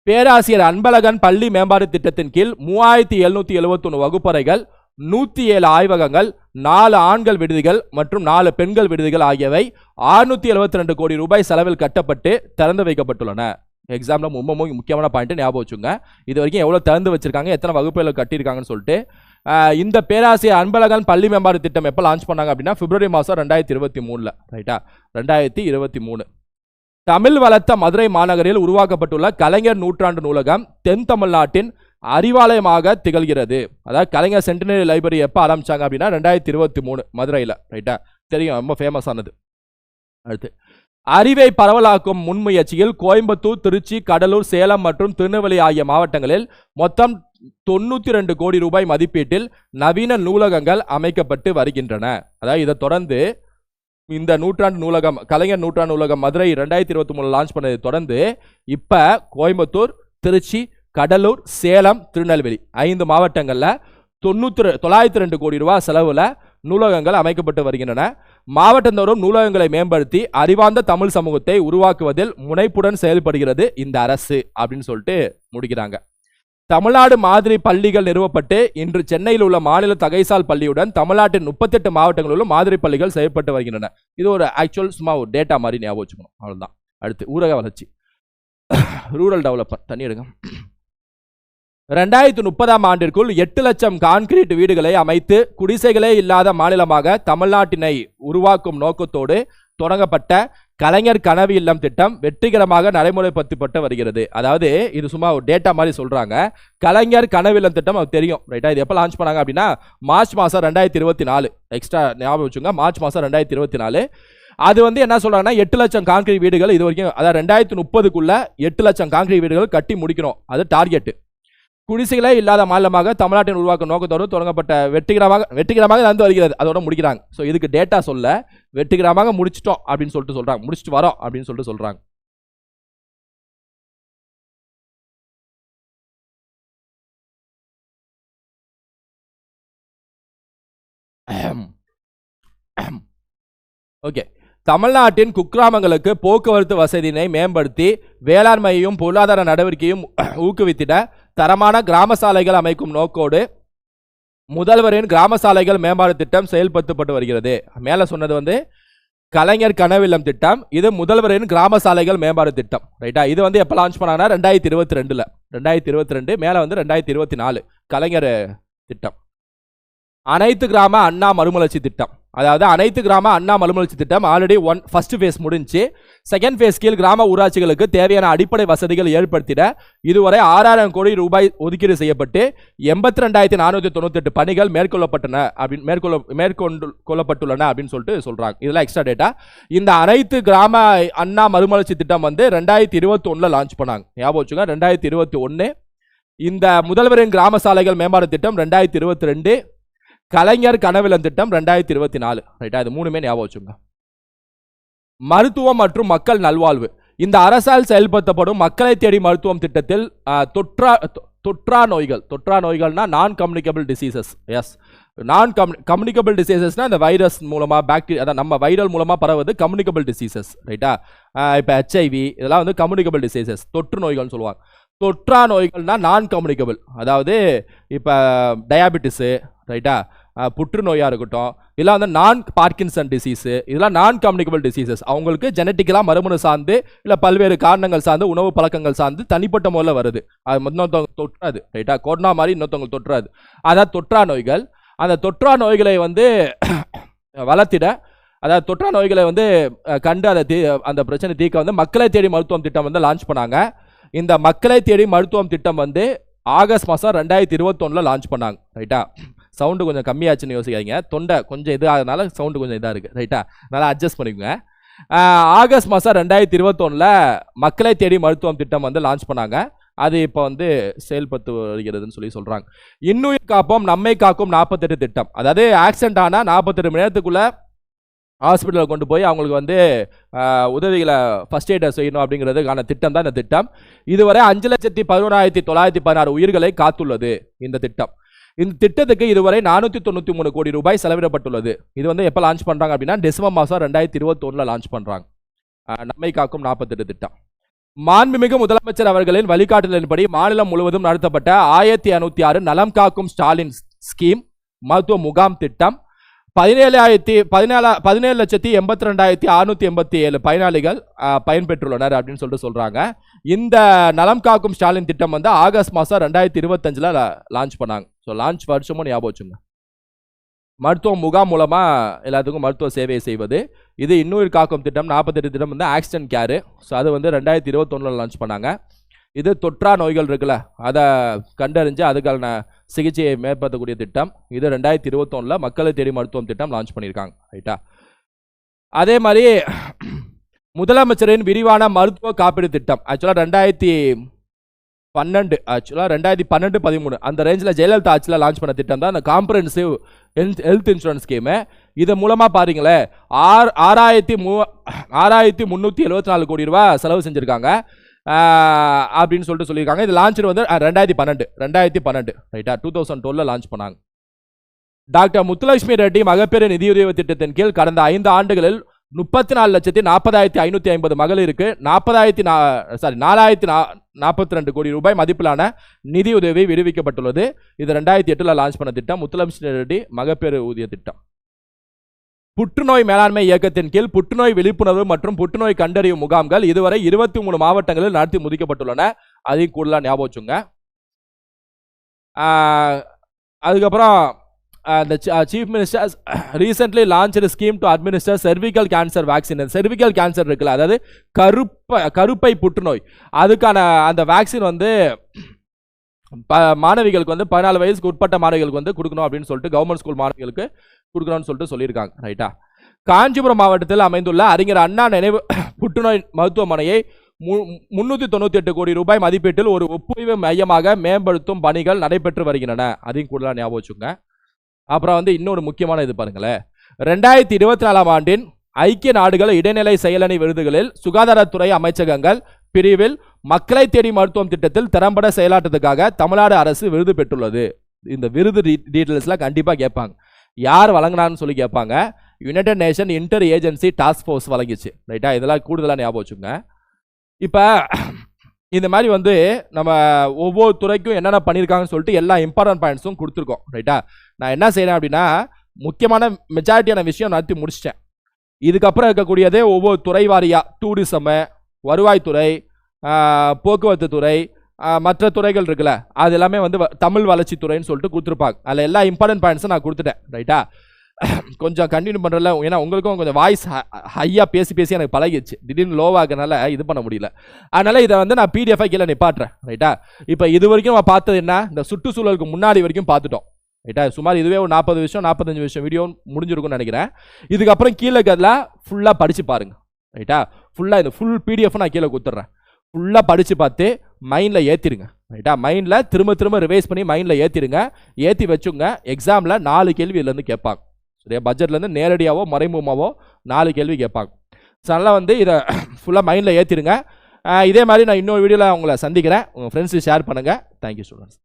பேராசிரியர் அன்பழகன் பள்ளி மேம்பாட்டு திட்டத்தின் கீழ் 3771 வகுப்பறைகள், 107 ஆய்வகங்கள், 4 ஆண்கள் விடுதிகள் மற்றும் 4 பெண்கள் விடுதிகள் ஆகியவை 672 கோடி ரூபாய் செலவில் கட்டப்பட்டு திறந்து வைக்கப்பட்டுள்ளன. எக்ஸாம்ல ரொம்ப முக்கியமான பாயிண்ட் ஞாபகம் வச்சுங்க. இது வரைக்கும் எவ்வளவு திறந்து வச்சிருக்காங்க, எத்தனை வகுப்புகளை கட்டியிருக்காங்கன்னு சொல்லிட்டு. இந்த பேராசிரியர் அன்பழகன் பள்ளி மேம்பாட்டு திட்டம் எப்போ லான்ச் பண்ணாங்க அப்படின்னா பிப்ரவரி மாதம் 2023. ரைட்டா. 2023. தமிழ் வளர்த்த மதுரை மாநகரில் உருவாக்கப்பட்டுள்ள கலைஞர் நூற்றாண்டு நூலகம் தென் தமிழ்நாட்டின் அறிவாலயமாக திகழ்கிறது. அதாவது கலைஞர் சென்டினரி லைப்ரரி எப்போ ஆரம்பிச்சாங்க அப்படின்னா 2023 மதுரையில். ரைட்டா, தெரியும், ரொம்ப ஃபேமஸ் ஆனது. அடுத்து, அறிவை பரவலாக்கும் முன்முயற்சியில் கோயம்புத்தூர், திருச்சி, கடலூர், சேலம் மற்றும் திருநெல்வேலி ஆகிய மாவட்டங்களில் மொத்தம் 92 கோடி ரூபாய் மதிப்பீட்டில் நவீன நூலகங்கள் அமைக்கப்பட்டு வருகின்றன. அதாவது இதை தொடர்ந்து இந்த நூற்றாண்டு நூலகம், கலைஞர் நூற்றாண்டு நூலகம் மதுரை 2023 லான்ச் பண்ணதை தொடர்ந்து இப்ப கோயம்புத்தூர், திருச்சி, கடலூர், சேலம், திருநெல்வேலி 5 மாவட்டங்கள்ல 902 கோடி ரூபாய் செலவுல நூலகங்கள் அமைக்கப்பட்டு வருகின்றன. மாவட்டந்தோறும் நூலகங்களை மேம்படுத்தி அறிவார்ந்த தமிழ் சமூகத்தை உருவாக்குவதில் முனைப்புடன் செயல்படுகிறது இந்த அரசு அப்படின்னு சொல்லிட்டு முடிக்கிறாங்க. தமிழ்நாடு மாதிரி பள்ளிகள் நிறுவப்பட்டு இன்று சென்னையில் உள்ள மாநில தகைசால் பள்ளியுடன் தமிழ்நாட்டின் 38 மாவட்டங்களிலும் மாதிரி பள்ளிகள் செயல்பட்டு வருகின்றன. இது ஒரு ஆக்சுவல் சும்மா ஒரு டேட்டா மாதிரி ஞாபகம் வச்சுக்கணும், அவ்வளவுதான். அடுத்து, ஊரக வளர்ச்சி, ரூரல் டெவலப்மெண்ட். தண்ணி எடுங்க. 2030ஆம் ஆண்டிற்குள் 8 லட்சம் கான்கிரீட் வீடுகளை அமைத்து குடிசைகளே இல்லாத மாநிலமாக தமிழ்நாட்டினை உருவாக்கும் நோக்கத்தோடு தொடங்கப்பட்ட கலைஞர் கனவு இல்லம் திட்டம் வெற்றிகரமாக நடைமுறைப்படுத்தப்பட்டு வருகிறது. அதாவது இது சும்மா ஒரு டேட்டா மாதிரி சொல்றாங்க. கலைஞர் கனவு இல்லம் திட்டம் அது தெரியும், ரைட்டா? இது எப்போ லான்ச் பண்ணாங்க அப்படின்னா மார்ச் மாதம் 2024. எக்ஸ்ட்ரா ஞாபகம் வச்சுங்க, மார்ச் மாதம் 2024. அது வந்து என்ன சொல்றாங்கன்னா 8 லட்சம் கான்கிரீட் வீடுகள் இது வரைக்கும், அதாவது 2030க்குள்ள 8 லட்சம் கான்கிரீட் வீடுகள் கட்டி முடிக்கணும், அது டார்கெட். குடிசைகளே இல்லாத மாநிலமாக தமிழ்நாட்டின் உருவாக்கும் நோக்கத்தோடு தொடங்கப்பட்ட வெற்றிகரமாக நடந்து வருகிறது, அதோட முடிக்கிறாங்க. ஸோ இதுக்கு டேட்டா சொல்ல வெற்றிகரமாக முடிச்சிட்டோம் அப்படின்னு சொல்லிட்டு சொல்றாங்க, முடிச்சுட்டு வரோம் அப்படின்னு சொல்லிட்டு சொல்றாங்க. ஓகே, தமிழ்நாட்டின் குக்கிராமங்களுக்கு போக்குவரத்து வசதியினை மேம்படுத்தி வேளாண்மையையும் பொருளாதார நடவடிக்கையும் ஊக்குவித்திட தரமான கிராம சாலைகள் அமைக்கும் நோக்கோடு முதல்வரின் கிராம சாலைகள் மேம்பாடு திட்டம் செயல்படுத்தப்பட்டு வருகிறது. மேல சொன்னது வந்து கலைஞர் கனவில்லம் திட்டம், இது முதல்வரின் கிராம சாலைகள் மேம்பாடு திட்டம். ரைட்டா, இது வந்து எப்போ லான்ச் பண்ணாங்கன்னா 2022. 2022 மேல வந்து 2024 கலைஞர் திட்டம். அனைத்து கிராம அண்ணா மறுமலர்ச்சி திட்டம், அதாவது அனைத்து கிராம அண்ணா மறுமலர்ச்சி திட்டம் ஆல்ரெடி ஃபர்ஸ்ட் ஃபேஸ் முடிஞ்சு, செகண்ட் ஃபேஸ் கீழ் கிராம ஊராட்சிகளுக்கு தேவையான அடிப்படை வசதிகள் ஏற்படுத்திட இதுவரை 6000 கோடி ரூபாய் ஒதுக்கீடு செய்யப்பட்டு 82,498 பணிகள் மேற்கொள்ளப்பட்டுள்ளன அப்படின்னு சொல்லிட்டு சொல்றாங்க. இதெல்லாம் எக்ஸ்ட்ரா டேட்டா. இந்த அனைத்து கிராம அண்ணா மறுமலர்ச்சி திட்டம் வந்து 2021 லான்ச் பண்ணாங்க, ஞாபகம் வச்சுங்க. 2021 இந்த முதல்வரின் கிராம சாலைகள் மேம்பாடு திட்டம் 2022, கலைஞர் கனவிலம் திட்டம் 2024. ரைட்டா, இது மூணுமே ஞாபகம் வச்சுங்க. மருத்துவம் மற்றும் மக்கள் நல்வாழ்வு, இந்த அரசால் செயல்படுத்தப்படும் மக்களை தேடி மருத்துவம் திட்டத்தில் தொற்றா நோய்கள்னா non communicable diseases. Yes, non communicable டிசீசஸ்னா இந்த வைரஸ் மூலமா, பாக்டீரியா, அதான் நம்ம வைரல் மூலமா பரவுது கம்யூனிகபிள் டிசீசஸ். ரைட்டா, இப்போ HIV இதெல்லாம் வந்து கம்யூனிகபிள் டிசீசஸ், தொற்று நோய்கள்னு சொல்லுவாங்க. தொற்றா நோய்கள்னா நான் கம்யூனிகபிள், அதாவது இப்போ டயாபெட்டிஸு, ரைட்டா, புற்றுநோயாக இருக்கட்டும், இதெல்லாம் வந்து நான் பார்க்கின்சன் டிசீஸு, இதெல்லாம் நான் கம்யூனிகபிள் டிசீசஸ். அவங்களுக்கு ஜெனட்டிக்கலாக மரபணு சார்ந்து இல்லை பல்வேறு காரணங்கள் சார்ந்து உணவு பழக்கங்கள் சார்ந்து தனிப்பட்ட முறையில் வருது, அது இன்னொருத்தவங்க தொற்றாது. ரைட்டா, கொரோனா மாதிரி இன்னொருத்தவங்க தொற்றாது, அதான் தொற்றா நோய்கள். அந்த தொற்றா நோய்களை வந்து வளர்த்திட, அதாவது தொற்றா நோய்களை வந்து கண்டு அந்த பிரச்சனை தீர்க்க வந்து மக்களை தேடி மருத்துவம் திட்டம் வந்து லான்ச் பண்ணாங்க. இந்த மக்களை தேடி மருத்துவம் திட்டம் வந்து ஆகஸ்ட் மாதம் 2021 லான்ச் பண்ணாங்க. ரைட்டா, சவுண்டு கொஞ்சம் கம்மியாச்சுன்னு யோசிக்காதீங்க, தொண்டை கொஞ்சம் இது ஆகிறதுனால சவுண்டு கொஞ்சம் இதாக இருக்குது. ரைட்டா, நல்லா அட்ஜஸ்ட் பண்ணிக்கோங்க. ஆகஸ்ட் மாதம் 2021 மக்களை தேடி மருத்துவம் திட்டம் வந்து லான்ச் பண்ணாங்க. அது இப்போ வந்து செயல்பட்டு வருகிறதுன்னு சொல்லி சொல்கிறாங்க. இன்னுயிர் காப்போம் நம்மை காக்கும் 48 திட்டம், அதாவது ஆக்சிடென்ட் ஆனால் 48 மணி நேரத்துக்குள்ளே ஹாஸ்பிட்டலில் கொண்டு போய் அவங்களுக்கு வந்து உதவிகளை ஃபர்ஸ்ட் எய்டை செய்யணும் அப்படிங்கிறதுக்கான திட்டம் தான் இந்த திட்டம். இதுவரை 5,11,916 உயிர்களை காத்துள்ளது இந்த திட்டம். இந்த திட்டத்துக்கு இதுவரை 493 கோடி ரூபாய் செலவிடப்பட்டுள்ளது. இது வந்து எப்போ லான்ச் பண்ணுறாங்க அப்படின்னா டிசம்பர் மாதம் 2021 லான்ச் பண்ணுறாங்க. நம்மை காக்கும் 48 திட்டம். மாண்புமிகு முதலமைச்சர் அவர்களின் வழிகாட்டுதலின்படி மாநிலம் முழுவதும் நடத்தப்பட்ட 1506 நலம் காக்கும் ஸ்டாலின் ஸ்கீம் மருத்துவ முகாம் திட்டம் 17,82,687 பயனாளிகள் பயன்பெற்றுள்ளனர் அப்படின்னு சொல்லிட்டு சொல்றாங்க. இந்த நலம் காக்கும் ஸ்டாலின் திட்டம் வந்து ஆகஸ்ட் மாதம் 2025 லான்ச் பண்ணாங்க. ஸோ லான்ச் வருஷமும் ஞாபகம் வச்சுங்க. மருத்துவ முகாம் மூலமா எல்லாத்துக்கும் மருத்துவ சேவை செய்வது. இது இன்னுயிர் காக்கும் திட்டம் 48 திட்டம் வந்து ஆக்சிடென்ட் கேரு. ஸோ அது வந்து 2021 லான்ச் பண்ணாங்க. இது தொற்றா நோய்கள் இருக்குல்ல, அதை கண்டறிஞ்சு அதுக்கான சிகிச்சையை மேம்படுத்தக்கூடிய திட்டம். இது 2021 மக்களை தேடி மருத்துவம் திட்டம் லான்ச் பண்ணியிருக்காங்க. ரைட்டா? அதே மாதிரி முதலமைச்சரின் விரிவான மருத்துவ காப்பீடு திட்டம் ஆக்சுவலாக 2012-13 அந்த ரேஞ்சில் ஜெயலலிதா ஆட்சியில் லான்ச் பண்ண திட்டம் தான் அந்த காம்ப்ரஹென்சிவ் ஹெல்த் இன்சூரன்ஸ் ஸ்கீமு. இது மூலமாக பாருங்களேன் 6,374 கோடி ரூபா செலவு செஞ்சுருக்காங்க அப்படின்னு சொல்லிட்டு சொல்லியிருக்காங்க. இது லான்ச் வந்து 2012 ரைட்டா? 2012 லான்ச் பண்ணாங்க. டாக்டர் முத்துலட்சுமி ரெட்டி மகப்பேறு நிதியுதவி திட்டத்தின் கீழ் கடந்த 5 ஆண்டுகளில் 34,40,550 மகளிருக்கு 4,042 கோடி ரூபாய் மதிப்பிலான நிதியுதவி விடுவிக்கப்பட்டுள்ளது. இது 2008 லான்ச் பண்ண திட்டம், முத்துலட்சுமி ரெட்டி மகப்பேறு ஊதிய திட்டம். புற்றுநோய் மேலாண்மை இயக்கத்தின் கீழ் புற்றுநோய் விழிப்புணர்வு மற்றும் புற்றுநோய் கண்டறியும் முகாம்கள் இதுவரை 23 மாவட்டங்களில் நடத்தி முடிக்கப்பட்டுள்ளன. அதையும் கூடுதலாக ஞாபகம் வச்சுங்க. அதுக்கப்புறம் the chief minister recently launched a scheme to administer cervical cancer vaccine. cervical cancer இருக்குல்ல, அதாவது கருப்பை புற்றுநோய், அதுக்கான அந்த வேக்சின் வந்து மாணவிகளுக்கு வந்து 14 வயசுக்கு உட்பட்ட மாணவிகளுக்கு வந்து கொடுக்கணும் அப்படின்னு சொல்லிட்டு கவர்மெண்ட் ஸ்கூல் மாணவிகளுக்கு கொடுக்கணும்னு சொல்லிட்டு சொல்லியிருக்காங்க. ரைட்டா? காஞ்சிபுரம் மாவட்டத்தில் அமைந்துள்ள அறிஞர் அண்ணா நினைவு புற்றுநோய் மருத்துவமனையை 398 கோடி ரூபாய் மதிப்பீட்டில் ஒரு ஒப்புயர்வு மையமாக மேம்படுத்தும் பணிகள் நடைபெற்று வருகின்றன. அதையும் கூடுதலாக ஞாபகம் வச்சுங்க. அப்புறம் வந்து இன்னொரு முக்கியமான இது பாருங்களேன், 2024 ஆண்டின் ஐக்கிய நாடுகள் இடைநிலை செயலணி விருதுகளில் சுகாதாரத்துறை அமைச்சகங்கள் பிரிவில் மக்களை தேடி மருத்துவம் திட்டத்தில் திறம்பட செயலாற்றதுக்காக தமிழ்நாடு அரசு விருது பெற்றுள்ளது. இந்த விருது டீட்டெயில்ஸ்லாம் கண்டிப்பாக கேட்பாங்க. யார் வழங்கினான்னு சொல்லி கேட்பாங்க. United Nation inter agency task force வழங்கிச்சு. ரைட்டா? இதெல்லாம் கூடுதலாக ஞாபகம் வச்சுங்க. இப்போ இந்த மாதிரி வந்து நம்ம ஒவ்வொரு துறைக்கும் என்னென்ன பண்ணியிருக்காங்கன்னு சொல்லிட்டு எல்லா இம்பார்ட்டன்ட் பாயிண்ட்ஸும் கொடுத்துருக்கோம். ரைட்டா? நான் என்ன செய்கிறேன் அப்படின்னா, முக்கியமான மெஜாரிட்டியான விஷயம் நடத்தி முடிச்சிட்டேன். இதுக்கப்புறம் இருக்கக்கூடியதே ஒவ்வொரு துறை வாரியாக டூரிசமு, வருவாய்த்துறை, போக்குவரத்து துறை, மற்ற துறைகள் இருக்குல்ல, அது எல்லாமே வந்து தமிழ் வளர்ச்சித்துறைன்னு சொல்லிட்டு கொடுத்துருப்பாங்க. அதில் எல்லா இம்பார்ட்டன்ட் பாயிண்ட்ஸும் நான் கொடுத்துட்டேன். ரைட்டா? கொஞ்சம் கண்டினியூ பண்ணுறல, ஏன்னா உங்களுக்கும் கொஞ்சம் வாய்ஸ் ஹையாக பேசி எனக்கு பழகிடுச்சு. திடீர்னு லோவாகனால இது பண்ண முடியல. அதனால் இதை வந்து நான் பிடிஎஃபாக கீழே நிப்பாட்டுறேன். ரைட்டா? இப்போ இது வரைக்கும் நம்ம பார்த்தது என்ன, இந்த சுற்றுச்சூழலுக்கு முன்னாடி வரைக்கும் பார்த்துட்டோம். ரைட்டா? சுமார் இதுவே ஒரு 40 விஷயம் 45 விஷயம் வீடியோ முடிஞ்சிருக்கும்னு நினைக்கிறேன். இதுக்கப்புறம் கீழே இருக்கிறதுல ஃபுல்லாக படித்து பாருங்கள். ரைட்டா? ஃபுல்லாக இந்த ஃபுல் பிடிஎஃப் நான் கீழே கொடுத்துட்றேன். ஃபுல்லாக படித்து பார்த்து மைண்டில் ஏற்றிருங்க. ரைட்டா? மைண்டில் திரும்ப ரிவைஸ் பண்ணி மைண்டில் ஏற்றி வச்சுங்க. எக்ஸாமில் 4 கேள்வி இதுலேருந்து கேட்பாங்க. சரியா? பட்ஜெட்லேருந்து நேரடியாகவோ மறைமுகமாகவோ 4 கேள்வி கேட்பாங்க. ஸோ அதனால் வந்து இதை ஃபுல்லாக மைண்டில் ஏற்றிடுங்க. இதே மாதிரி நான் இன்னொரு வீடியோவில் உங்களை சந்திக்கிறேன். உங்கள் ஃப்ரெண்ட்ஸுக்கு ஷேர் பண்ணுங்கள். Thank you students.